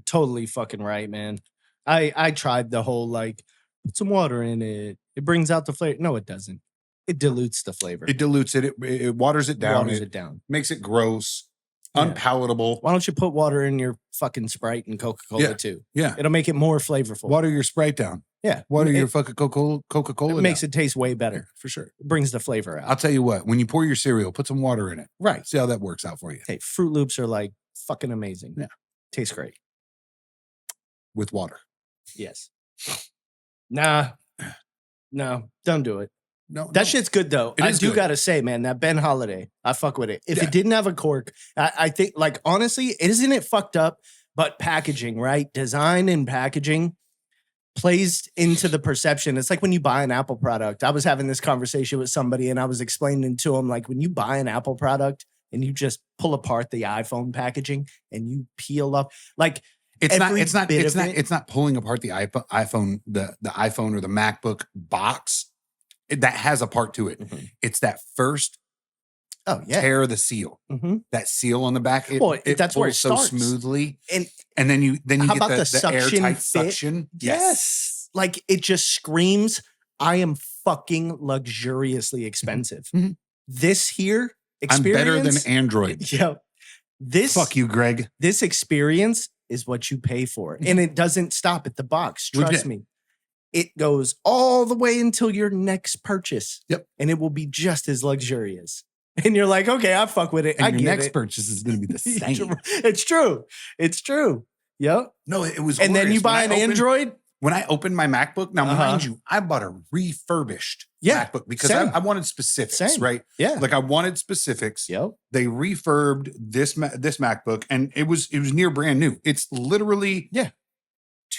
B: totally fucking right, man. I tried the whole put some water in it. It brings out the flavor. No, it doesn't. It dilutes the flavor.
A: It dilutes it. It waters it down. Makes it gross, unpalatable.
B: Why don't you put water in your fucking Sprite and Coca-Cola too?
A: Yeah.
B: It'll make it more flavorful.
A: Water your Sprite down.
B: Yeah.
A: Water your fucking Coca-Cola
B: It makes it taste way better.
A: For sure.
B: It brings the flavor out.
A: I'll tell you what, when you pour your cereal, put some water in it.
B: Right.
A: See how that works out for you.
B: Hey, Fruit Loops are like fucking amazing.
A: Yeah.
B: Tastes great.
A: With water.
B: Yes. Nah. No, don't do it.
A: No,
B: that shit's good though. I do
A: good.
B: Gotta say, man, that Ben Holiday, I fuck with it. If it didn't have a cork, I think, honestly, isn't it fucked up? But packaging, right? Design and packaging plays into the perception. It's like when you buy an Apple product. I was having this conversation with somebody and I was explaining to him, when you buy an Apple product and you just pull apart the iPhone packaging and you peel up,
A: it's not pulling apart the iPhone, the iPhone or the MacBook box. That has a part to it. Mm-hmm. It's that first tear of the seal. Mm-hmm. That seal on the back.
B: That's where it starts
A: so smoothly. And then you get the airtight suction.
B: Yes. It just screams, I am fucking luxuriously expensive. Mm-hmm. This here experience.
A: I'm better than Android.
B: Yeah.
A: Fuck you, Greg.
B: This experience is what you pay for. And it doesn't stop at the box. Trust me. It goes all the way until your next purchase.
A: Yep.
B: And it will be just as luxurious. And you're like, okay, I fuck with it.
A: And your next purchase is going to be the same.
B: It's true. It's true. Yep.
A: No, it was.
B: And then you buy an Android.
A: When I opened my MacBook, now mind you, I bought a refurbished MacBook because I wanted specifics, right?
B: Yeah.
A: I wanted specifics.
B: Yep.
A: They refurbed this MacBook and it was near brand new. It's literally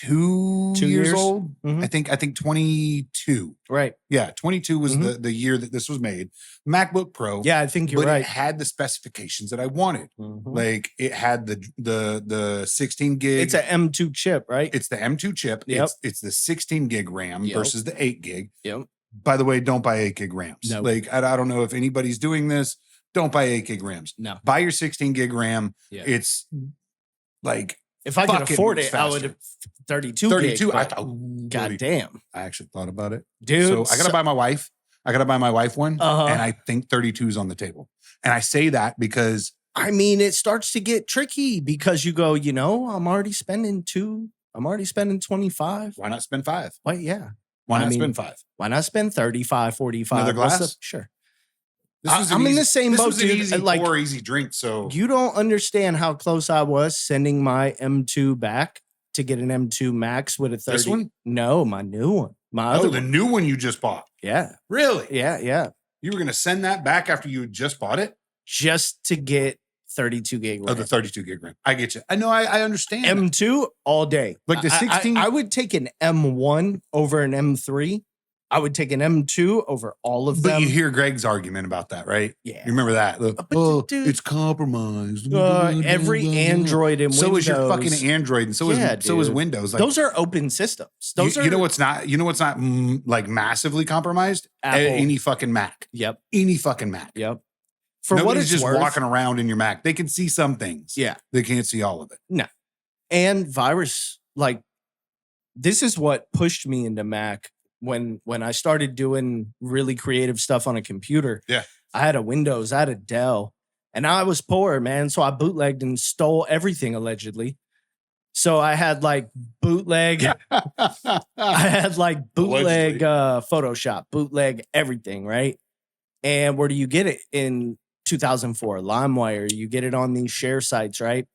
A: 2 years old. Mm-hmm. I think 22.
B: Right.
A: Yeah. 22 was the year that this was made. MacBook Pro.
B: Yeah, I think you're right.
A: It had the specifications that I wanted. Mm-hmm. It had the 16 gig.
B: It's an M2 chip, right?
A: It's the M2 chip.
B: Yep.
A: It's the 16 gig RAM versus the 8 gig.
B: Yep.
A: By the way, don't buy 8 gig RAMs.
B: No.
A: I don't know if anybody's doing this. Don't buy 8 gig RAMs.
B: No.
A: Buy your 16 gig RAM.
B: Yeah.
A: It's
B: If I could
A: fucking
B: afford
A: moves
B: it, I would
A: faster.
B: have 32
A: 32.
B: gig,
A: I
B: but
A: thought,
B: God damn.
A: I actually thought about it.
B: Dude.
A: So I got to buy my wife. One.
B: Uh-huh.
A: And I think 32 is on the table. And I say that because
B: I mean, it starts to get tricky because you go, I'm already spending 25.
A: why not spend 5?
B: Why, yeah.
A: Why not
B: I mean,
A: spend 5?
B: Why not spend 35, 45?
A: Another glass?
B: Sure.
A: I'm
B: in the same boat, dude.
A: An easy pour, easy drink. So
B: you don't understand how close I was sending my M2 back to get an M2 Max with a 30.
A: This one?
B: No, my new one. My other one.
A: New one you just bought.
B: Yeah.
A: Really?
B: Yeah.
A: You were going to send that back after you just bought it?
B: Just to get 32 gig RAM.
A: Oh, the 32 gig RAM. I get you. I know. I understand.
B: M2 all day.
A: Like the 16.
B: I would take an M1 over an M3. I would take an M2 over all of them.
A: But you hear Greg's argument about that, right?
B: Yeah.
A: You remember that?
B: Dude,
A: it's compromised.
B: Every Android and
A: so
B: Windows.
A: is your fucking Android, and so is Windows. Like,
B: those are open systems.
A: You know what's not like massively compromised?
B: Apple.
A: Any fucking Mac.
B: Yep.
A: Any fucking Mac.
B: Yep. For
A: Nobody's
B: what it's
A: just
B: worth,
A: walking around in your Mac. They can see some things.
B: Yeah.
A: They can't see all of it.
B: No. And virus, like, this is what pushed me into Mac when I started doing really creative stuff on a computer.
A: Yeah.
B: I had a Windows, I had a Dell, and I was poor, man. So I bootlegged and stole everything allegedly. So I had like bootleg. Photoshop, bootleg everything, right? And where do you get it? In 2004, LimeWire. You get it on these share sites, right?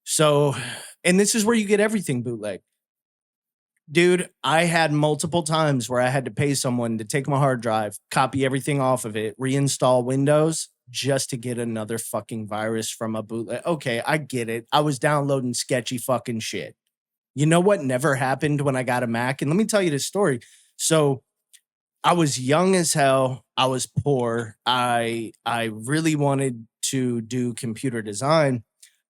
B: So, and this is where you get everything bootleg. Dude, I had multiple times where I had to pay someone to take my hard drive, copy everything off of it, reinstall Windows just to get another fucking virus from a bootleg. Okay, I get it. I was downloading sketchy fucking shit. You know what never happened when I got a Mac? And let me tell you this story. So I was young as hell. I was poor. I really wanted to do computer design.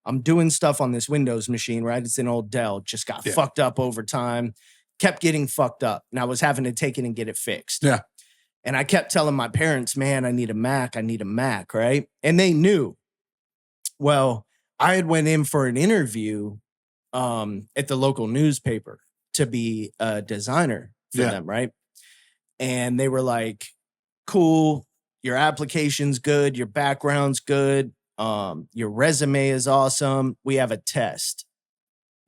B: I'm doing stuff on this Windows machine, right? It's an old Dell. Just got fucked up over time. Kept getting fucked up. And I was having to take it and get it fixed.
A: Yeah.
B: And I kept telling my parents, man, I need a Mac, right? And they knew. Well, I had went in for an interview at the local newspaper to be a designer for them, right? And they were like, cool, your application's good, your background's good, your resume is awesome. We have a test.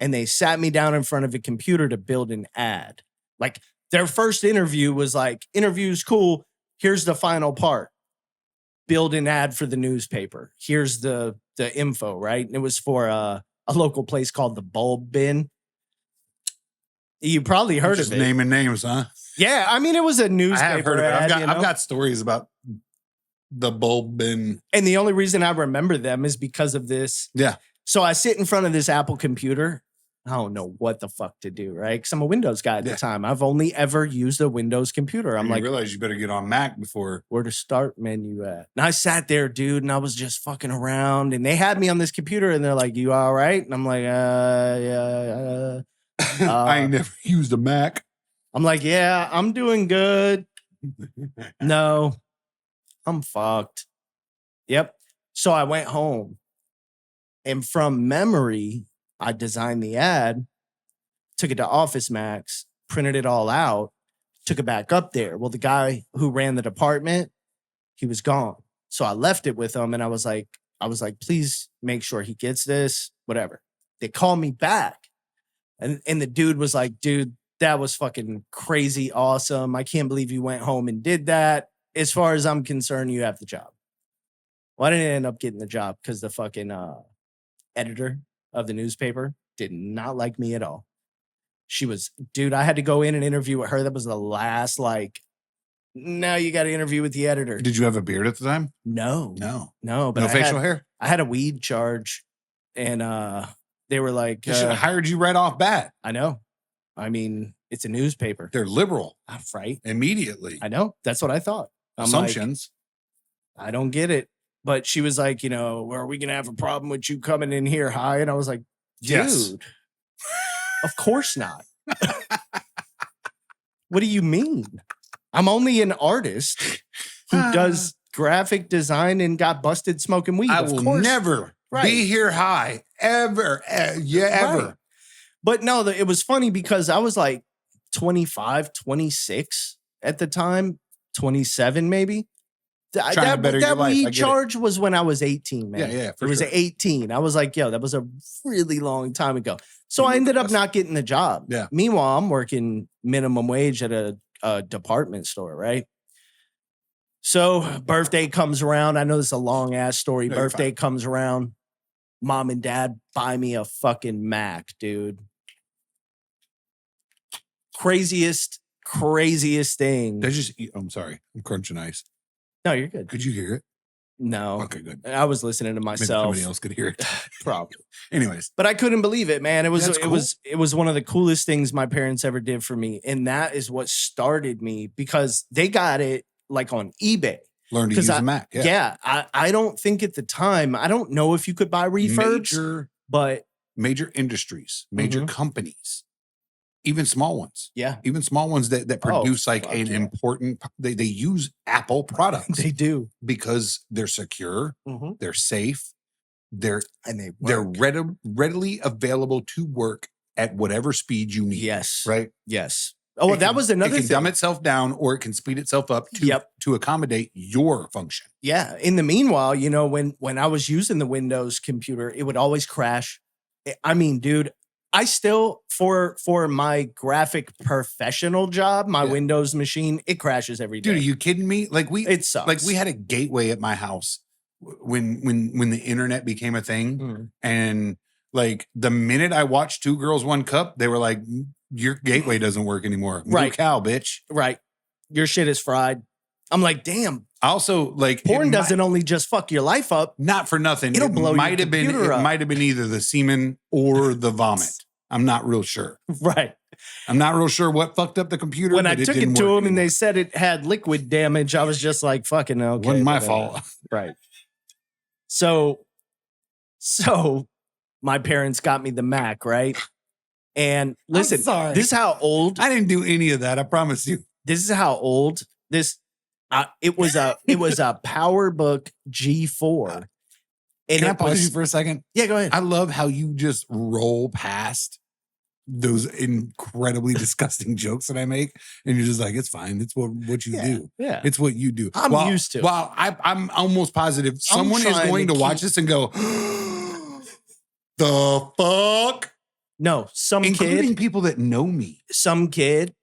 B: And they sat me down in front of a computer to build an ad. Like, their first interview was like, interview's cool. Here's the final part. Build an ad for the newspaper. Here's the info, right? And it was for a local place called the Bulb Bin. You probably heard of it.
A: Naming names, huh?
B: Yeah, I mean, it was a newspaper.
A: I have heard of it.
B: Ad,
A: I've got stories about the Bulb Bin.
B: And the only reason I remember them is because of this.
A: Yeah.
B: So I sit in front of this Apple computer. I don't know what the fuck to do, right? Because I'm a Windows guy at the time. I've only ever used a Windows computer. I'm like,
A: realize you better get on Mac before.
B: Where to start menu at? And I sat there, dude, and I was just fucking around. And they had me on this computer, and they're like, "You all right?" And I'm like, yeah.
A: I ain't never used a Mac.
B: I'm like, yeah, I'm doing good. No, I'm fucked. Yep. So I went home, and from memory, I designed the ad, took it to Office Max, printed it all out, took it back up there. Well, the guy who ran the department, he was gone. So I left it with him, and I was like, please make sure he gets this, whatever. They called me back, and the dude was like, dude, that was fucking crazy awesome. I can't believe you went home and did that. As far as I'm concerned, you have the job. Well, I didn't end up getting the job because the fucking editor of the newspaper did not like me at all. She was, dude, I had to go in and interview with her. That was the last, like, now you got to interview with the editor.
A: Did you have a beard at the time?
B: No. But
A: no facial hair?
B: I had a weed charge, and they were like,
A: they should have hired you right off bat.
B: I know. I mean, it's a newspaper.
A: They're liberal.
B: Right?
A: Immediately.
B: I know. That's what I thought.
A: Assumptions.
B: Like, I don't get it. But she was like, are we going to have a problem with you coming in here high? And I was like, dude,
A: yes.
B: Of course not. What do you mean? I'm only an artist who does graphic design and got busted smoking weed.
A: I will never be here high ever. Ever.
B: Right. But no, it was funny because I was like 25, 26 at the time, 27 maybe. That weed charge was when I was 18, man.
A: Yeah,
B: it was 18. I was like, yo, that was a really long time ago. So I ended up not getting the job.
A: Yeah.
B: Meanwhile, I'm working minimum wage at a department store, right? So birthday comes around. I know this is a long ass story. Birthday comes around. Mom and dad buy me a fucking Mac, dude. Craziest thing.
A: I'm sorry. I'm crunching ice.
B: No, you're good.
A: Could you hear it?
B: No.
A: Okay, good.
B: I was listening to myself.
A: Maybe somebody else could hear it.
B: Probably.
A: Anyways.
B: But I couldn't believe it, man. It was
A: cool.
B: it was one of the coolest things my parents ever did for me. And that is what started me because they got it like on eBay.
A: Learn to use a Mac.
B: Yeah. I don't think at the time, I don't know if you could buy refurbs, but
A: major industries, major companies, even small ones.
B: Yeah.
A: Even small ones that produce important, they use Apple products.
B: They do.
A: Because they're secure, they're safe, they're readily available to work at whatever speed you need.
B: Yes.
A: Right?
B: Yes. Oh, well, that was another thing.
A: It can dumb itself down or it can speed itself up to accommodate your function.
B: Yeah. In the meanwhile, you know, when I was using the Windows computer, it would always crash. I mean, dude, I still for my graphic professional job, my Windows machine, it crashes every day.
A: Dude, are you kidding me?
B: It sucks.
A: Like we had a gateway at my house when the internet became a thing, and like the minute I watched Two Girls, One Cup, they were like, "Your gateway doesn't work anymore."
B: Right,
A: cow, bitch.
B: Right, your shit is fried. I'm like, damn.
A: Also, like
B: porn doesn't only just fuck your life up.
A: Not for nothing.
B: It'll blow your computer up.
A: It might have been either the semen or the vomit. I'm not real sure.
B: Right.
A: I'm not real sure what fucked up the computer.
B: When I took it to them and they said it had liquid damage, I was just like, fucking okay.
A: Wasn't my fault.
B: Right. So my parents got me the Mac, right? And listen, this is how old.
A: I didn't do any of that. I promise you.
B: This is how old this. It was a PowerBook G4.
A: And can I pause you for a second?
B: Yeah, go ahead.
A: I love how you just roll past those incredibly disgusting jokes that I make, and you're just like, it's fine. It's what you do.
B: Yeah,
A: it's what you do.
B: I'm used to.
A: Well, I'm almost positive someone is going to watch this and go, the fuck?
B: No,
A: including people that know me.
B: Some kid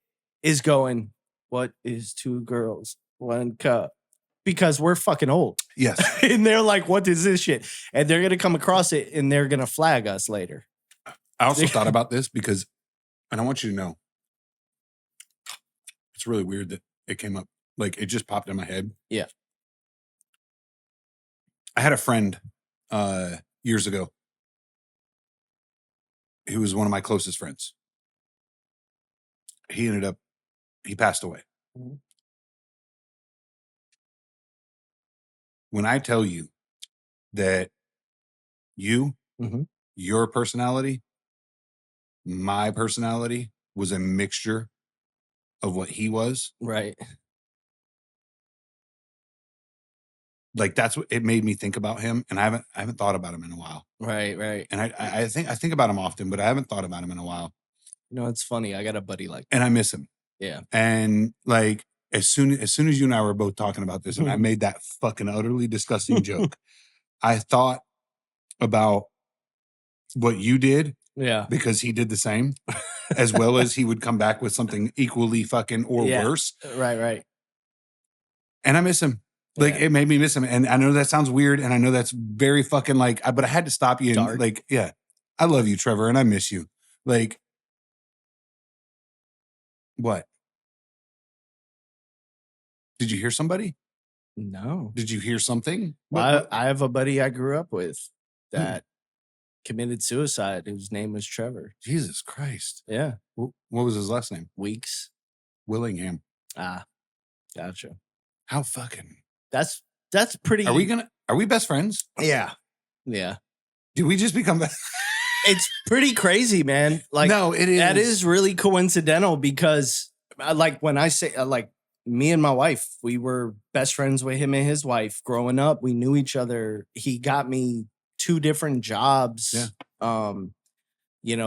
B: is going, what is Two Girls, One Cup? Because we're fucking old.
A: Yes.
B: And they're like, what is this shit? And they're going to come across it and they're going to flag us later.
A: I also thought about this because, and I want you to know, it's really weird that it came up. Like, it just popped in my head.
B: Yeah.
A: I had a friend years ago. He was one of my closest friends. He passed away. Mm-hmm. When I tell you that your personality, my personality was a mixture of what he was.
B: Right.
A: Like that's what it made me think about him. And I haven't thought about him in a while.
B: Right, right.
A: And I think about him often, but I haven't thought about him in a while.
B: You know, it's funny. I got a buddy like that.
A: And I miss him.
B: Yeah.
A: And like as soon as you and I were both talking about this and I made that fucking utterly disgusting joke, I thought about what you did.
B: Yeah.
A: Because he did the same, as well as he would come back with something equally fucking or worse.
B: Right, right.
A: And I miss him. Like, it made me miss him. And I know that sounds weird. And I know that's very fucking like, but I had to stop you. And like, yeah, I love you, Trevor. And I miss you. Like, what? Did you hear somebody?
B: No.
A: Did you hear something?
B: Well, I have a buddy I grew up with that committed suicide, whose name was Trevor.
A: Jesus Christ.
B: Yeah.
A: What was his last name?
B: Weeks.
A: Willingham.
B: Ah, gotcha.
A: How fucking.
B: That's pretty.
A: Are we best friends?
B: Yeah. Yeah.
A: Did we just become best?
B: It's pretty crazy, man. Like,
A: no, it is.
B: That is really coincidental because like when I say like me and my wife, we were best friends with him and his wife growing up. We knew each other. He got me 2 different jobs.
A: Yeah.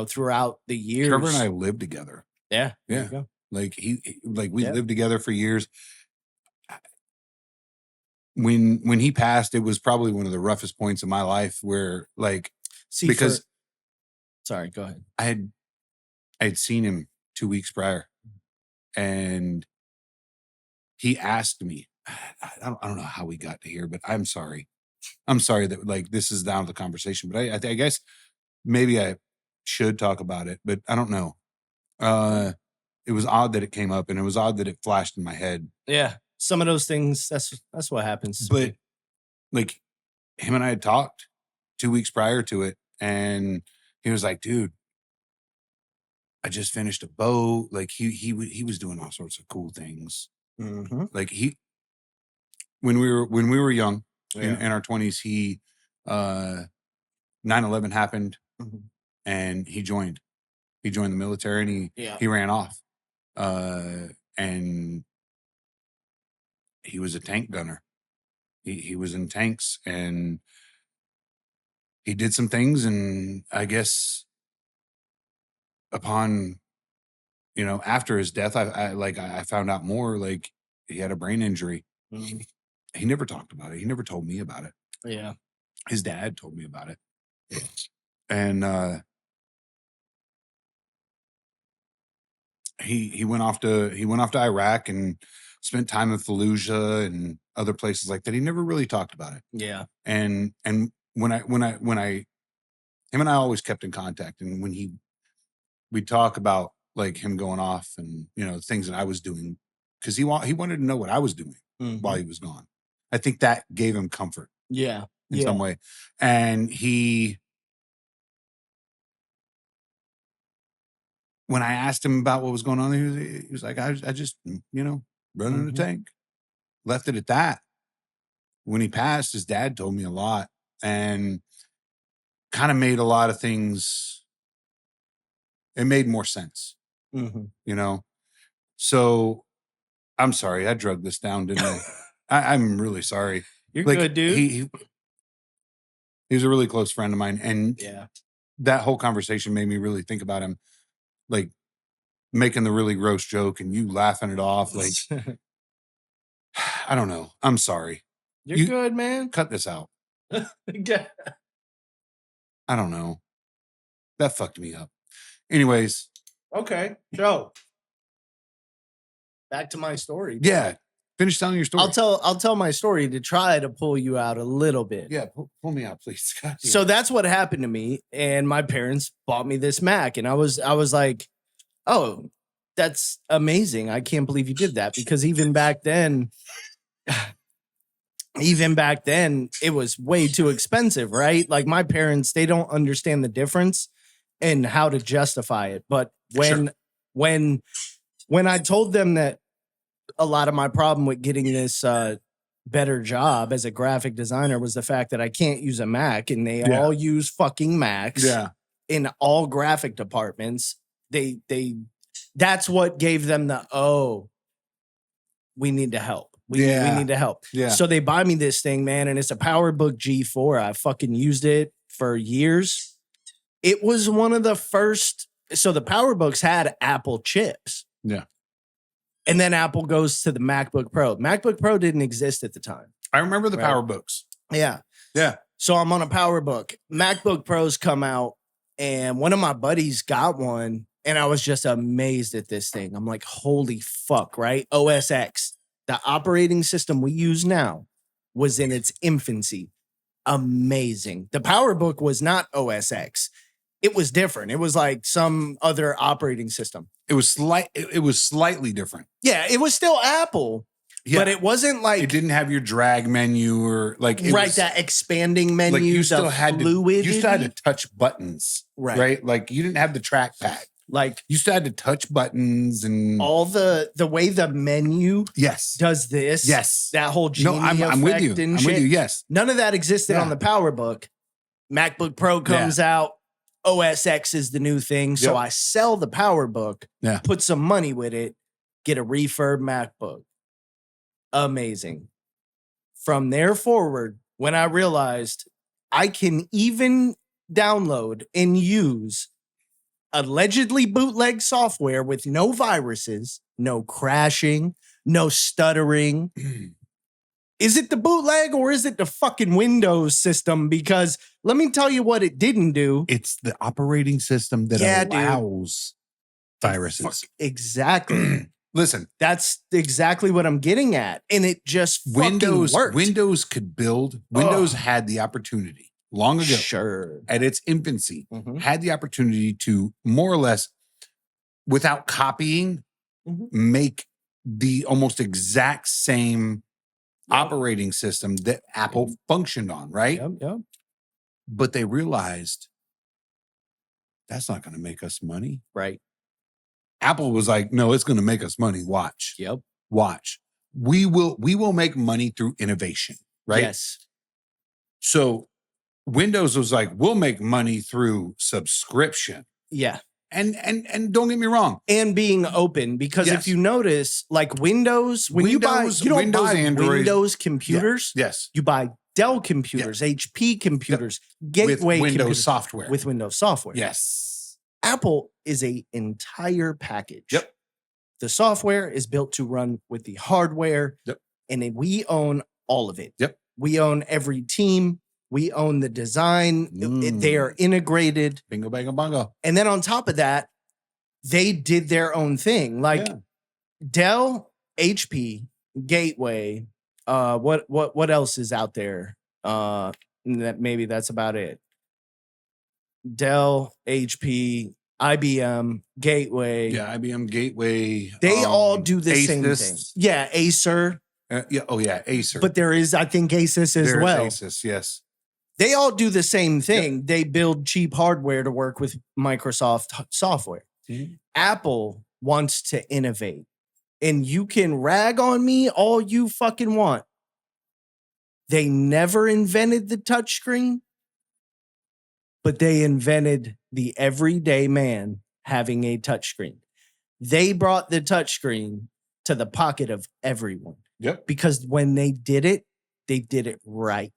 B: Throughout the years.
A: Trevor and I lived together.
B: Yeah. There
A: Yeah.
B: you go.
A: Like we lived together for years. When he passed, it was probably one of the roughest points of my life where
B: sorry, go ahead.
A: I had seen him 2 weeks prior, and he asked me, I don't know how we got to here, but I'm sorry that this is down to the conversation, but I guess maybe I should talk about it, but I don't know. It was odd that it came up, and it was odd that it flashed in my head.
B: Yeah. Some of those things, that's what happens.
A: But like him and I had talked 2 weeks prior to it, and he was like, dude, I just finished a boat. Like he was doing all sorts of cool things.
B: Mm-hmm.
A: Like when we were young in our 20s, he 9/11 happened, and he joined the military, and he ran off. And he was a tank gunner. He was in tanks, and he did some things, and I guess upon, after his death, I found out more, like he had a brain injury. Mm-hmm. He never talked about it. He never told me about it.
B: Yeah.
A: His dad told me about it. And he went off to Iraq and spent time in Fallujah and other places like that. He never really talked about it.
B: Yeah.
A: And when him and I always kept in contact, and when we'd talk about like him going off and things that I was doing, because he wanted to know what I was doing while he was gone. I think that gave him comfort.
B: Yeah.
A: In some way. And when I asked him about what was going on, he was like, I just, running a tank. Left it at that. When he passed, his dad told me a lot, and kind of made a lot of things. It made more sense, So I'm sorry, I drug this down, didn't I? I'm really sorry.
B: You're good, dude.
A: He was a really close friend of mine, and that whole conversation made me really think about him, like making the really gross joke and you laughing it off. Like, I don't know. I'm sorry.
B: You're good, man.
A: Cut this out. I don't know. That fucked me up. Anyways.
B: Okay. Joe. Back to my story.
A: Yeah. Finish telling your story.
B: I'll tell my story to try to pull you out a little bit.
A: Yeah, pull me out, please.
B: So that's what happened to me, and my parents bought me this Mac, and I was like, "Oh, that's amazing! I can't believe you did that." Because even back then, it was way too expensive, right? Like my parents, they don't understand the difference and how to justify it. But when I told them that a lot of my problem with getting this better job as a graphic designer was the fact that I can't use a Mac, and they all use fucking Macs in all graphic departments. That's what gave them we need to help. We need to help. Yeah. So they buy me this thing, man, and it's a PowerBook G4. I fucking used it for years. It was one of the first. So the PowerBooks had Apple chips.
A: Yeah.
B: And then Apple goes to the MacBook Pro. MacBook Pro didn't exist at the time.
A: I remember the PowerBooks.
B: Yeah.
A: Yeah.
B: So I'm on a PowerBook. MacBook Pros come out, and one of my buddies got one, and I was just amazed at this thing. I'm like, holy fuck, right? OS X, the operating system we use now, was in its infancy. Amazing. The PowerBook was not OS X. It was different. It was like some other operating system.
A: It was slightly different.
B: Yeah, it was still Apple, but it wasn't like
A: it didn't have your drag menu or like
B: that expanding menu.
A: Like you still had to touch buttons,
B: right?
A: Like you didn't have the trackpad. Like you still had to touch buttons and
B: all the way the menu does this.
A: Yes,
B: that whole genie
A: I'm with you.
B: I'm
A: with you. Yes,
B: none of that existed on the PowerBook. MacBook Pro comes out. OS X is the new thing. So I sell the PowerBook, put some money with it, get a refurb MacBook. Amazing. From there forward, when I realized I can even download and use allegedly bootleg software with no viruses, no crashing, no stuttering. Is it the bootleg or is it the fucking Windows system? Because let me tell you what it didn't do.
A: It's the operating system that allows viruses.
B: Exactly.
A: Listen,
B: that's exactly what I'm getting at. And it just
A: Windows
B: worked.
A: Windows could build. Windows had the opportunity long ago.
B: Sure.
A: At its infancy, had the opportunity to more or less, without copying, make the almost exact same operating system that Apple functioned on, right?
B: Yep.
A: But they realized that's not going to make us money.
B: Right.
A: Apple was like, no, it's going to make us money. Watch.
B: Yep.
A: Watch. We will make money through innovation, right?
B: Yes.
A: So Windows was like, we'll make money through subscription.
B: Yeah.
A: And don't get me wrong.
B: And being open, because if you notice, like Windows, when you don't buy
A: Android,
B: Windows computers.
A: Yes.
B: You buy Dell computers, HP computers, Gateway
A: with Windows
B: computers,
A: software.
B: With Windows software.
A: Yes.
B: Apple is an entire package.
A: Yep.
B: The software is built to run with the hardware.
A: Yep.
B: And we own all of it.
A: Yep.
B: We own every team. We own the design. They are integrated.
A: Bingo, bango, bongo.
B: And then on top of that, they did their own thing. Like Dell, HP, Gateway. What else is out there? Maybe that's about it. Dell, HP, IBM, Gateway.
A: Yeah, IBM, Gateway.
B: They all do the
A: Asus.
B: same thing. Yeah, Acer.
A: Acer.
B: But there is, I think, Asus as well.
A: Asus, yes.
B: They all do the same thing. Yep. They build cheap hardware to work with Microsoft software. Apple wants to innovate. And you can rag on me all you fucking want. They never invented the touchscreen, but they invented the everyday man having a touchscreen. They brought the touchscreen to the pocket of everyone.
A: Yep.
B: Because when they did it right.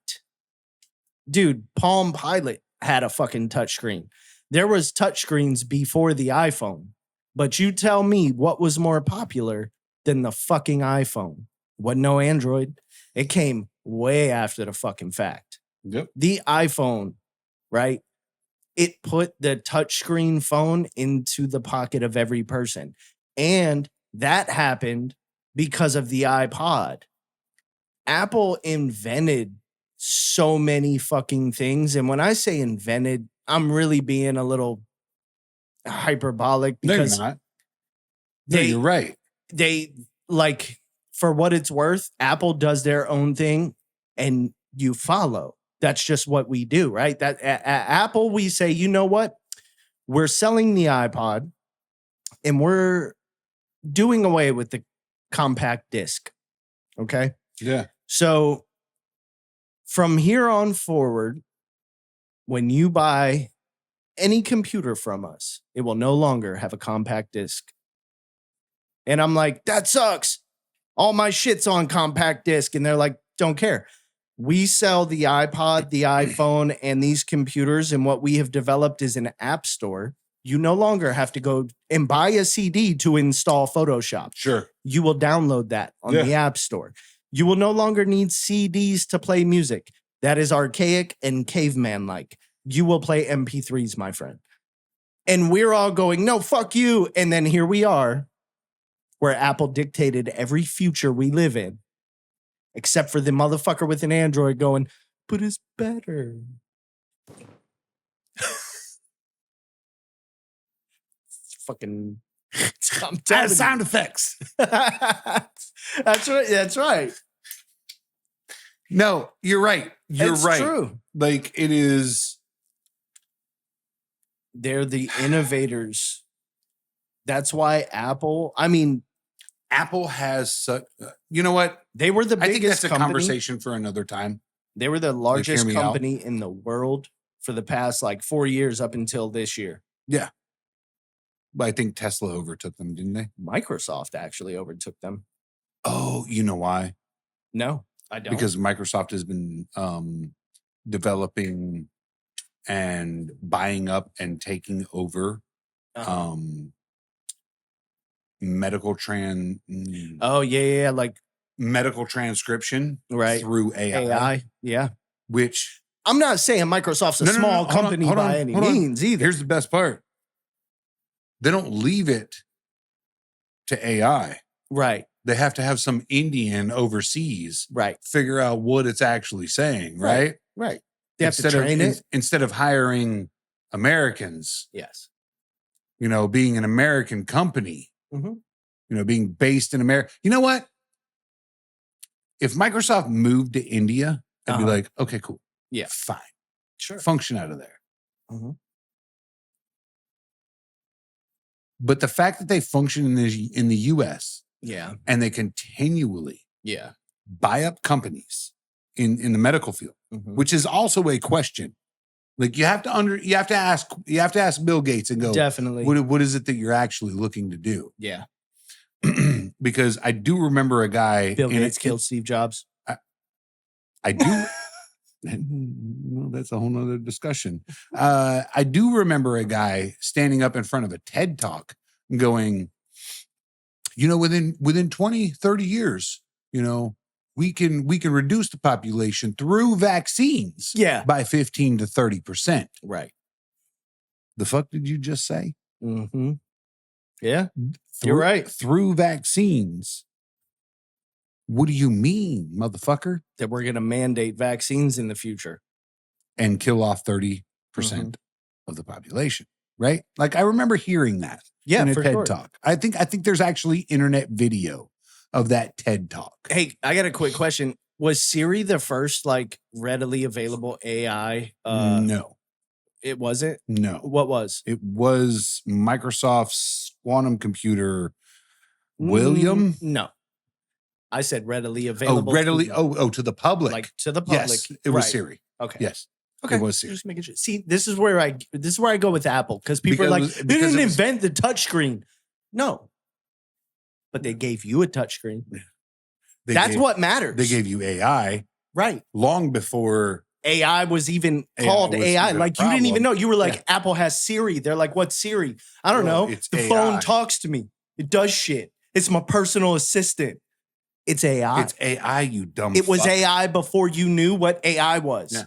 B: Dude, Palm Pilot had a fucking touchscreen. There was touchscreens before the iPhone. But you tell me what was more popular than the fucking iPhone. Wasn't no Android. It came way after the fucking fact.
A: Yep.
B: The iPhone, right? It put the touchscreen phone into the pocket of every person. And that happened because of the iPod. Apple invented so many fucking things. And when I say invented, I'm really being a little hyperbolic because
A: no, you're not. No, you're right.
B: They, like, for what it's worth, Apple does their own thing and you follow. That's just what we do, right? That at Apple, we say, you know what? We're selling the iPod and we're doing away with the compact disc. Okay?
A: Yeah.
B: So from here on forward, when you buy any computer from us, it will no longer have a compact disc. And I'm like, that sucks. All my shit's on compact disc. And they're like, don't care. We sell the iPod, the iPhone, and these computers. And what we have developed is an app store. You no longer have to go and buy a CD to install Photoshop.
A: Sure.
B: You will download that on the app store. You will no longer need CDs to play music. That is archaic and caveman-like. You will play MP3s, my friend. And we're all going, no, fuck you. And then here we are, where Apple dictated every future we live in, except for the motherfucker with an Android going, but it's better. Fucking
A: sound effects.
B: That's right. That's right.
A: No, you're right. You're
B: it's
A: right.
B: True.
A: Like it is.
B: They're the innovators. That's why Apple. I mean,
A: Apple has such. You know what?
B: They were the biggest.
A: I think that's a
B: company.
A: Conversation for another time.
B: They were the largest company in the world for the past 4 years up until this year.
A: Yeah. But I think Tesla overtook them, didn't they?
B: Microsoft actually overtook them.
A: Oh, you know why?
B: No, I don't.
A: Because Microsoft has been developing and buying up and taking over medical
B: like
A: medical transcription
B: right
A: through AI.
B: Yeah.
A: Which
B: I'm not saying Microsoft's a small company by any means either.
A: Here's the best part. They don't leave it to AI.
B: Right.
A: They have to have some Indian overseas figure out what it's actually saying, right?
B: Right. They have to train it.
A: Instead of hiring Americans.
B: Yes.
A: You know, being an American company. You know, being based in America. You know what? If Microsoft moved to India, I'd be like, okay, cool.
B: Yeah.
A: Fine.
B: Sure.
A: Function out of there. But the fact that they function in the US, and they continually, buy up companies in the medical field, which is also a question. Like you have to ask Bill Gates and go,
B: definitely,
A: what is it that you're actually looking to do?
B: Yeah.
A: Because I do remember a guy.
B: Bill Gates killed Steve Jobs.
A: I do. Well, that's a whole nother discussion. I do remember a guy standing up in front of a TED Talk going, you know, within 20, 30 years, you know, we can reduce the population through vaccines by 15 to 30%.
B: Right.
A: The fuck did you just say?
B: Yeah. You're right.
A: Through vaccines. What do you mean, motherfucker?
B: That we're going to mandate vaccines in the future.
A: And kill off 30% of the population, right? Like I remember hearing that in a TED Talk. I think there's actually internet video of that TED Talk.
B: Hey, I got a quick question. Was Siri the first like readily available AI?
A: No.
B: It wasn't?
A: No.
B: What was?
A: It was Microsoft's quantum computer, William?
B: No. I said readily available.
A: To the public.
B: Like to the public.
A: Yes, it was Siri.
B: Okay.
A: Yes.
B: Okay.
A: It was Siri.
B: Just making sure. See, this is where I go with Apple because people are like, they didn't invent the touchscreen. No. But they gave you a touchscreen. That's what matters.
A: They gave you AI.
B: Right.
A: Long before
B: AI was even called AI. Like you didn't even know. You were like, Apple has Siri. They're like, what's Siri? I don't know. The phone talks to me. It does shit. It's my personal assistant. It's AI.
A: It's AI, you dumb
B: It was AI before you knew what AI was.
A: Yeah.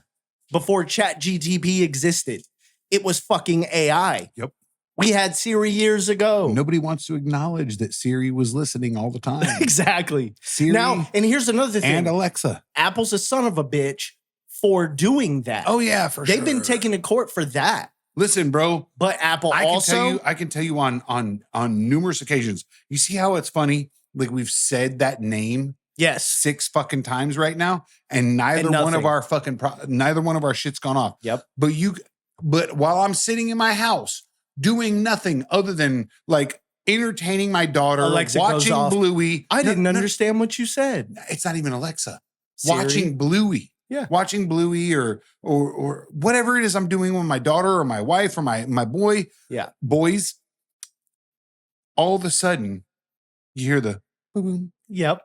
B: Before ChatGPT existed. It was fucking AI.
A: Yep.
B: We had Siri years ago.
A: Nobody wants to acknowledge that Siri was listening all the time.
B: Exactly.
A: Siri
B: now, and here's another thing.
A: And Alexa.
B: Apple's a son of a bitch for doing that.
A: Oh, yeah, for sure.
B: They've been taken to court for that.
A: Listen, bro.
B: But Apple
A: I can tell you on numerous occasions. You see how it's funny? Like we've said that name 6 fucking times right now, and neither one of our shit's gone off.
B: Yep.
A: But while I'm sitting in my house doing nothing other than like entertaining my daughter,
B: Alexa
A: watching Bluey.
B: I didn't understand what you said.
A: It's not even Alexa.
B: Siri?
A: Watching Bluey.
B: Yeah.
A: Watching Bluey or whatever it is I'm doing with my daughter or my wife or my boy.
B: Yeah.
A: Boys. All of a sudden, you hear the boom.
B: Yep.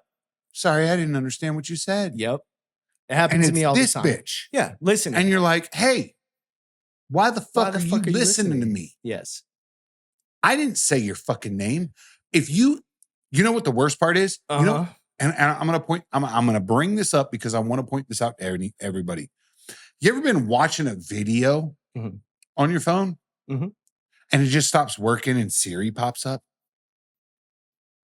A: Sorry, I didn't understand what you said.
B: Yep. It happens to me all the time.
A: This bitch.
B: Yeah. Listen.
A: And you're like, hey, why the fuck are you listening to me?
B: Yes.
A: I didn't say your fucking name. If you know what the worst part is? You know, and I'm gonna bring this up because I want to point this out to everybody. You ever been watching a video on your phone and it just stops working and Siri pops up?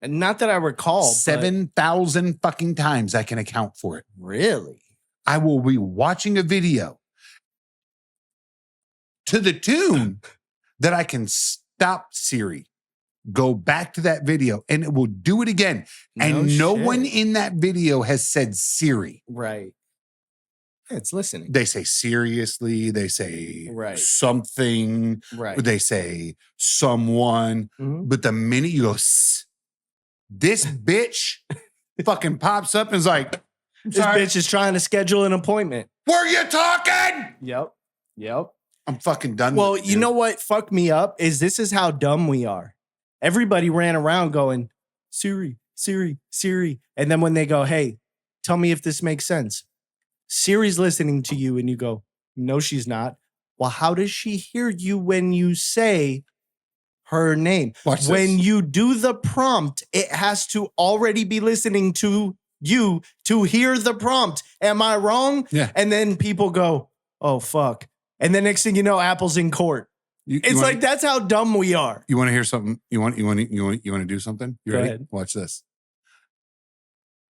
B: And not that I recall.
A: 7,000 fucking times I can account for it.
B: Really?
A: I will be watching a video to the tune that I can stop Siri, go back to that video, and it will do it again. No one in that video has said Siri.
B: Right. It's listening.
A: They say seriously. They say something.
B: Right.
A: They say someone. But the minute you go, this bitch fucking pops up and is like,
B: this bitch is trying to schedule an appointment.
A: Were you talking?
B: Yep.
A: I'm fucking done.
B: Well, you know what fucked me up is this is how dumb we are. Everybody ran around going, Siri, Siri, Siri. And then when they go, hey, tell me if this makes sense. Siri's listening to you and you go, no, she's not. Well, how does she hear you when you say her name?
A: Watch
B: When
A: this.
B: you do the prompt, it has to already be listening to you to hear the prompt. Am I wrong?
A: Yeah.
B: And then people go, oh, fuck. And the next thing you know, Apple's in court. It's like, that's how dumb we are.
A: You want to hear something? You want to do something? You
B: Go
A: ready?
B: ahead.
A: Watch this.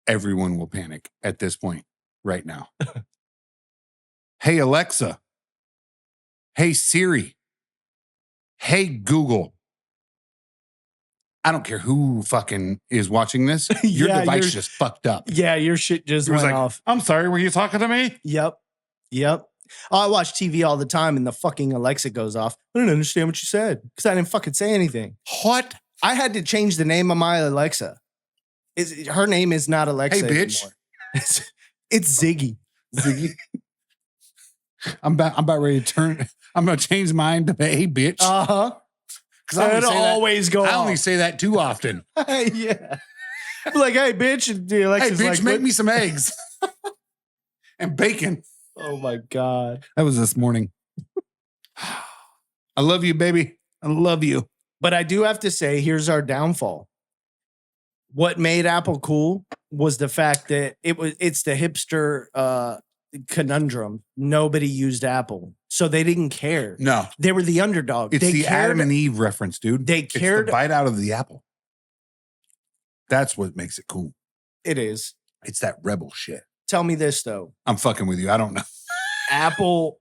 A: Everyone will panic at this point right now. Hey, Alexa. Hey, Siri. Hey, Google. I don't care who fucking is watching this. Your
B: Yeah,
A: device just fucked up.
B: Yeah, your shit just
A: It was
B: went
A: like,
B: off.
A: I'm sorry, were you talking to me?
B: Yep. Oh, I watch TV all the time and the fucking Alexa goes off. I didn't understand what you said because I didn't fucking say anything.
A: What?
B: I had to change the name of my Alexa. Her name is not Alexa
A: Hey, bitch.
B: anymore. It's Ziggy.
A: Ziggy. I'm about ready to turn. I'm going to change mine to hey, bitch.
B: Uh-huh.
A: Because
B: It'll always go
A: I
B: off.
A: only say that too often.
B: Yeah. I'm like, hey, bitch. And the
A: Hey,
B: Alexa's
A: bitch,
B: like,
A: make
B: what?
A: me some eggs and bacon.
B: Oh, my God.
A: That was this morning. I love you, baby. I love you.
B: But I do have to say, here's our downfall. What made Apple cool was the fact that it's the hipster conundrum. Nobody used Apple. So they didn't care.
A: No.
B: They were the underdog.
A: It's
B: they
A: the
B: cared,
A: Adam and Eve reference, dude.
B: They cared.
A: It's the bite out of the apple. That's what makes it cool.
B: It is.
A: It's that rebel shit.
B: Tell me this, though.
A: I'm fucking with you. I don't know.
B: Apple,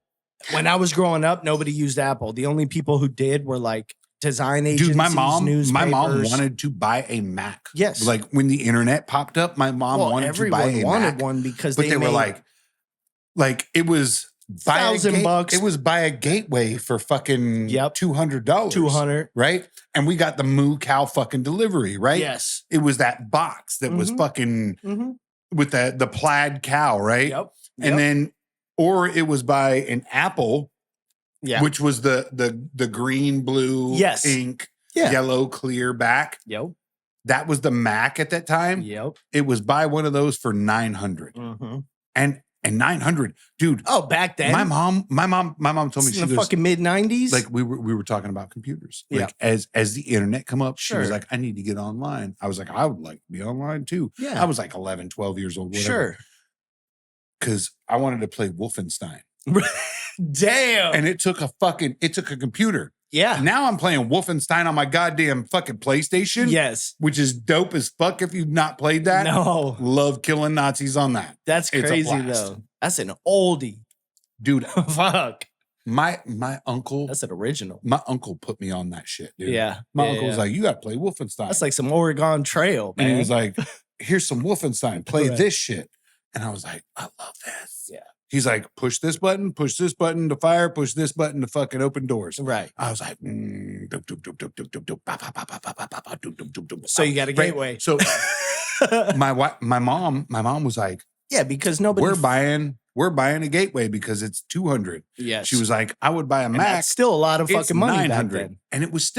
B: when I was growing up, nobody used Apple. The only people who did were like design agencies,
A: Dude, my mom
B: newspapers.
A: wanted to buy a Mac.
B: Yes.
A: Like when the internet popped up, my mom wanted to buy a
B: everyone wanted
A: Mac.
B: one because
A: But they were like it was
B: $1,000.
A: It was by a gateway for fucking $200.
B: $200.
A: Right? And we got the moo cow fucking delivery, right?
B: Yes.
A: It was that box that was fucking with the plaid cow, right?
B: Yep.
A: And then, or it was by an Apple, which was the green, blue, ink, yellow, clear back.
B: Yep.
A: That was the Mac at that time.
B: Yep.
A: It was buy one of those for $900. And 900, dude.
B: Oh, back then,
A: my mom told me
B: in the fucking mid-90s.
A: Like we were talking about computers. Like as the internet come up, she was like, I need to get online. I was like, I would like to be online too.
B: Yeah.
A: I was like 11, 12 years old. Whatever.
B: Sure.
A: Because I wanted to play Wolfenstein.
B: Damn.
A: And it took a computer.
B: Yeah.
A: Now I'm playing Wolfenstein on my goddamn fucking PlayStation.
B: Yes.
A: Which is dope as fuck if you've not played that.
B: No.
A: Love killing Nazis on that.
B: That's crazy though. That's an oldie.
A: Dude.
B: Fuck.
A: My uncle.
B: That's an original.
A: My uncle put me on that shit, dude.
B: Yeah.
A: My uncle was like, you got to play Wolfenstein.
B: That's like some Oregon Trail, man.
A: And he was like, here's some Wolfenstein. Play this shit. And I was like, I love this.
B: Yeah.
A: He's like, push this button to fire, push this button to fucking open doors.
B: Right.
A: I was like,
B: so you got a gateway.
A: So my mom was like,
B: yeah, because nobody.
A: We're buying a gateway because it's $200.
B: Yes.
A: She was like, I would buy a Mac.
B: That's still a lot of fucking money back then.
A: And it was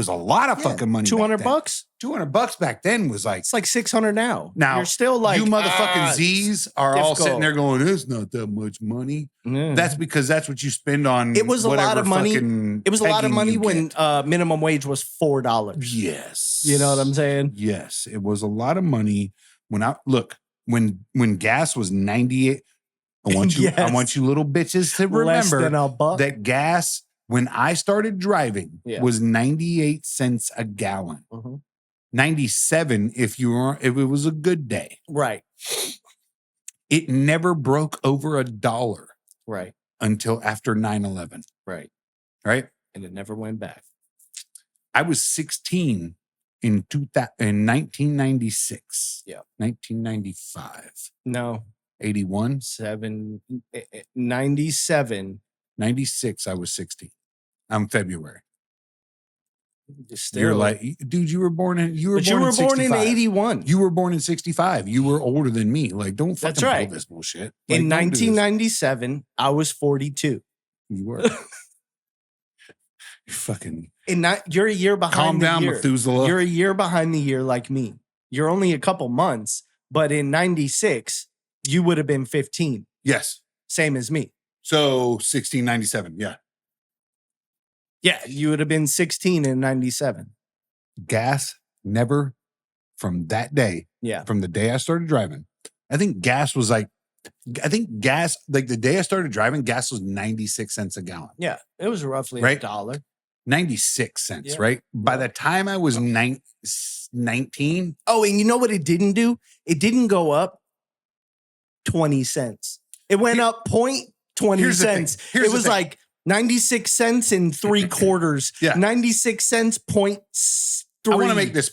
A: a lot of fucking money.
B: $200 bucks?
A: $200 back then was like,
B: it's like $600 now.
A: Now
B: you're still like,
A: you motherfucking Z's are all sitting there going, it's not that much money.
B: Yeah.
A: That's because that's what you spend on.
B: It was a lot of money. It was a lot of money when minimum wage was $4.
A: Yes.
B: You know what I'm saying?
A: Yes. It was a lot of money when gas was 98. I want you little bitches to remember that gas, when I started driving, was 98 cents a gallon. 97 if it was a good day.
B: Right.
A: It never broke over $1.
B: Right.
A: Until after 9/11.
B: Right.
A: Right.
B: And it never went back.
A: I was 16 in 1996.
B: Yeah.
A: 1995.
B: No.
A: 81.
B: 97.
A: 96. I was 16. I'm February.
B: Still.
A: You're like, dude, you were born in
B: 81.
A: You were born in 65. You were older than me. Like, don't fucking
B: pull
A: this bullshit.
B: Like, in 1997, I was 42.
A: You were. You're fucking.
B: You're a year behind.
A: Calm down,
B: year.
A: Methuselah.
B: You're a year behind the year like me. You're only a couple months, but in 96, you would have been 15.
A: Yes.
B: Same as me.
A: So 1697. Yeah.
B: Yeah, you would have been 16 in 97.
A: Gas never from that day.
B: Yeah.
A: From the day I started driving. I think gas, like the day I started driving, gas was 96 cents a gallon.
B: Yeah. It was roughly
A: Right?
B: $1.
A: 96 cents, right? By the time I was 19.
B: Oh, and you know what it didn't do? It didn't go up 20 cents. It went up 0.20 cents. It was like 96 cents and 3/4.
A: Yeah.
B: 96 cents, 0.3.
A: I want to make this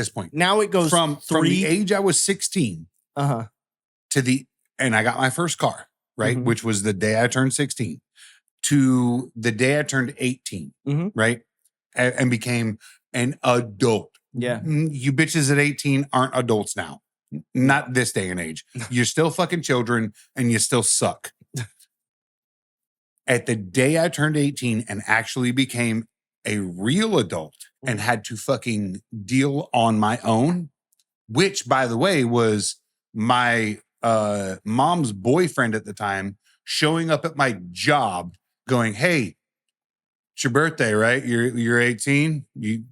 A: point.
B: Now it goes
A: from the age I was 16
B: to
A: and I got my first car, right? Which was the day I turned 16 to the day I turned 18, right? And became an adult.
B: Yeah.
A: You bitches at 18 aren't adults now. Not this day and age. You're still fucking children and you still suck. At the day I turned 18 and actually became a real adult and had to fucking deal on my own, which, by the way, was my mom's boyfriend at the time showing up at my job going, hey, it's your birthday, right? You're 18? You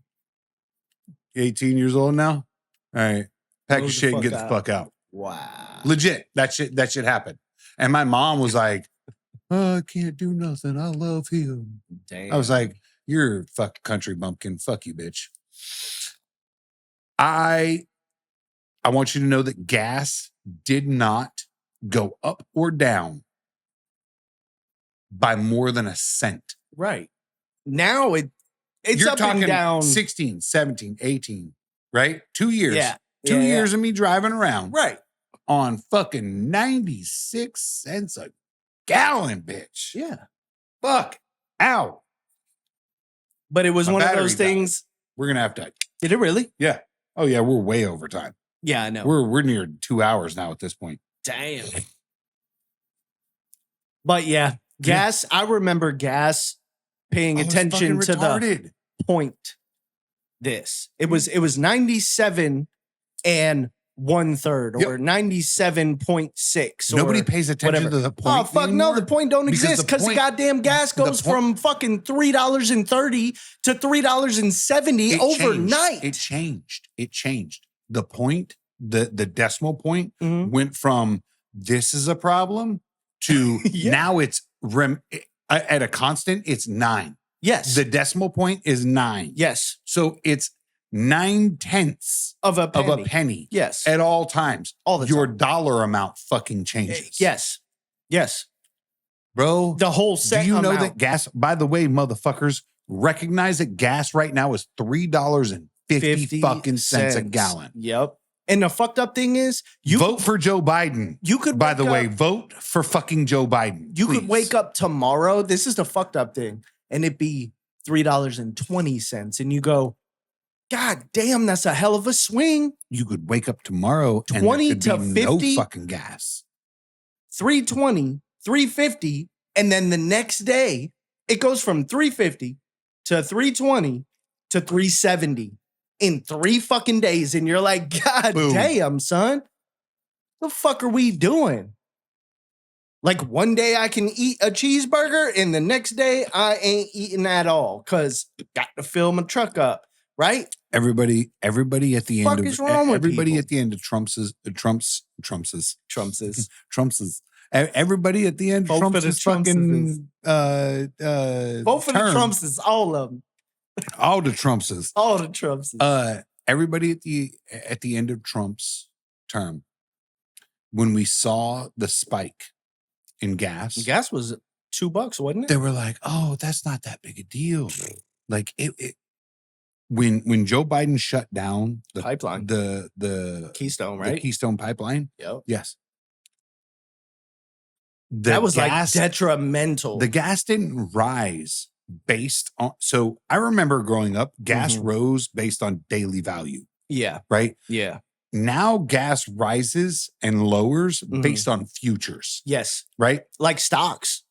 A: 18 years old now? All right. Pack your shit and get the fuck out.
B: Wow.
A: Legit. That shit happened. And my mom was like, oh, I can't do nothing. I love him.
B: Damn.
A: I was like, you're a fucking country bumpkin. Fuck you, bitch. I want you to know that gas did not go up or down by more than a cent.
B: Right. Now it's
A: You're
B: up
A: talking
B: and down.
A: 16, 17, 18, right? 2 years.
B: Yeah.
A: 2 years of me driving around.
B: Right.
A: On fucking 96 cents a gallon, bitch.
B: Yeah.
A: Fuck. Ow.
B: But it was
A: My
B: one of
A: battery
B: those things.
A: We're going to have to.
B: Did it really?
A: Yeah. Oh, yeah. We're way over time.
B: Yeah, I know.
A: We're near 2 hours now at this point.
B: Damn. But yeah, gas. I remember gas paying attention to the point. It was 97 and 1/3 or 97.6.
A: Nobody pays attention to the point.
B: Oh fuck
A: anymore.
B: no, the point don't exist because the goddamn gas goes from fucking $3.30 to $3.70 overnight.
A: It changed. The point, the decimal point went from this is a problem to now it's at a constant, it's 9.
B: Yes.
A: The decimal point is 9.
B: Yes.
A: So it's 9/10
B: of a
A: penny.
B: Yes.
A: At all times.
B: All the time.
A: Your dollar amount fucking changes.
B: Yes. Yes.
A: Bro.
B: The whole set
A: Do you know
B: amount.
A: that gas, by the way, motherfuckers, recognize that gas right now is $3.50 fucking cents a gallon.
B: Yep. And the fucked up thing is, you
A: vote for Joe Biden.
B: You could,
A: by the way, vote for fucking Joe Biden.
B: You could wake up tomorrow. This is the fucked up thing. And it'd be $3.20. And you go, God damn, that's a hell of a swing.
A: You could wake up tomorrow
B: 20
A: and
B: to
A: there could be
B: 50,
A: no fucking gas.
B: 320, 350. And then the next day, it goes from 350 to 320 to 370 in 3 fucking days. And you're like, God damn, son. The fuck are we doing? Like one day I can eat a cheeseburger and the next day I ain't eating at all because got to fill my truck up, right?
A: Everybody at the end of
B: is wrong with
A: everybody
B: people?
A: at the end of Trumps's everybody at the end of
B: Vote for the
A: Trumps's fucking
B: vote for the Trumpses, all of them.
A: All the Trumpses.
B: All the Trumpses.
A: Everybody at the end of Trump's term, when we saw the spike in gas.
B: Gas was $2, wasn't it?
A: They were like, "Oh, that's not that big a deal." Like it when Joe Biden shut down the
B: pipeline,
A: the
B: Keystone, right?
A: The Keystone pipeline.
B: Yep.
A: Yes.
B: That was gas, like detrimental.
A: The gas didn't rise based on. So I remember growing up, gas rose based on daily value.
B: Yeah.
A: Right.
B: Yeah.
A: Now gas rises and lowers based on futures.
B: Yes.
A: Right?
B: Like stocks.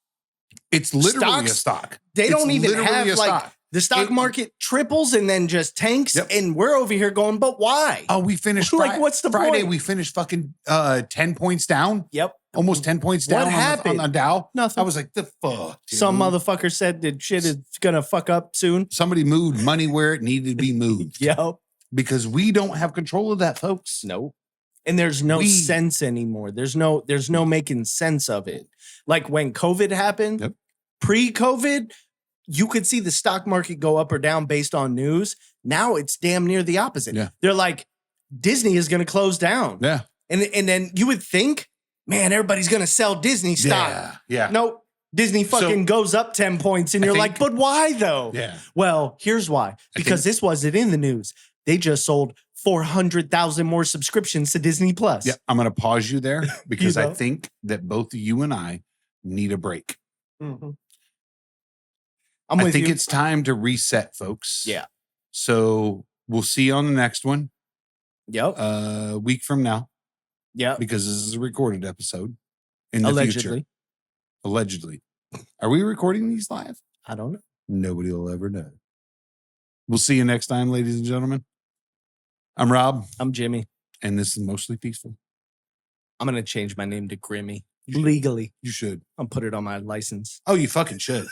A: It's literally a stock.
B: They don't even have like The stock market triples and then just tanks, and we're over here going, but why?
A: Oh, we finished
B: like, what's the
A: Friday?
B: point?
A: We finished fucking 10 points down.
B: Yep.
A: Almost 10 points down.
B: What happened?
A: On the Dow?
B: Nothing.
A: I was like, the fuck? Dude.
B: Some motherfucker said that shit is gonna fuck up soon.
A: Somebody moved money where it needed to be moved.
B: Yep.
A: Because we don't have control of that, folks.
B: Nope. And there's no sense anymore. There's no making sense of it. Like when COVID happened, pre-COVID, you could see the stock market go up or down based on news. Now it's damn near the opposite.
A: Yeah.
B: They're like, Disney is going to close down.
A: Yeah.
B: And then you would think, man, everybody's going to sell Disney stock.
A: Yeah.
B: Nope. Disney fucking goes up 10 points and you're like, but why though?
A: Yeah.
B: Well, here's why. Because this wasn't in the news. They just sold 400,000 more subscriptions to Disney Plus.
A: Yeah. I'm going to pause you there because I think that both you and I need a break.
B: Mm-hmm.
A: I think it's time to reset, folks.
B: Yeah.
A: So we'll see you on the next one.
B: Yep.
A: A week from now.
B: Yeah.
A: Because this is a recorded episode in the
B: Allegedly.
A: future. Allegedly. Are we recording these live?
B: I don't know.
A: Nobody will ever know. We'll see you next time, ladies and gentlemen. I'm Rob.
B: I'm Jimmy.
A: And this is Mostly Peaceful.
B: I'm going to change my name to Grimmy. Legally.
A: You should.
B: I'll put it on my license.
A: Oh, you fucking should.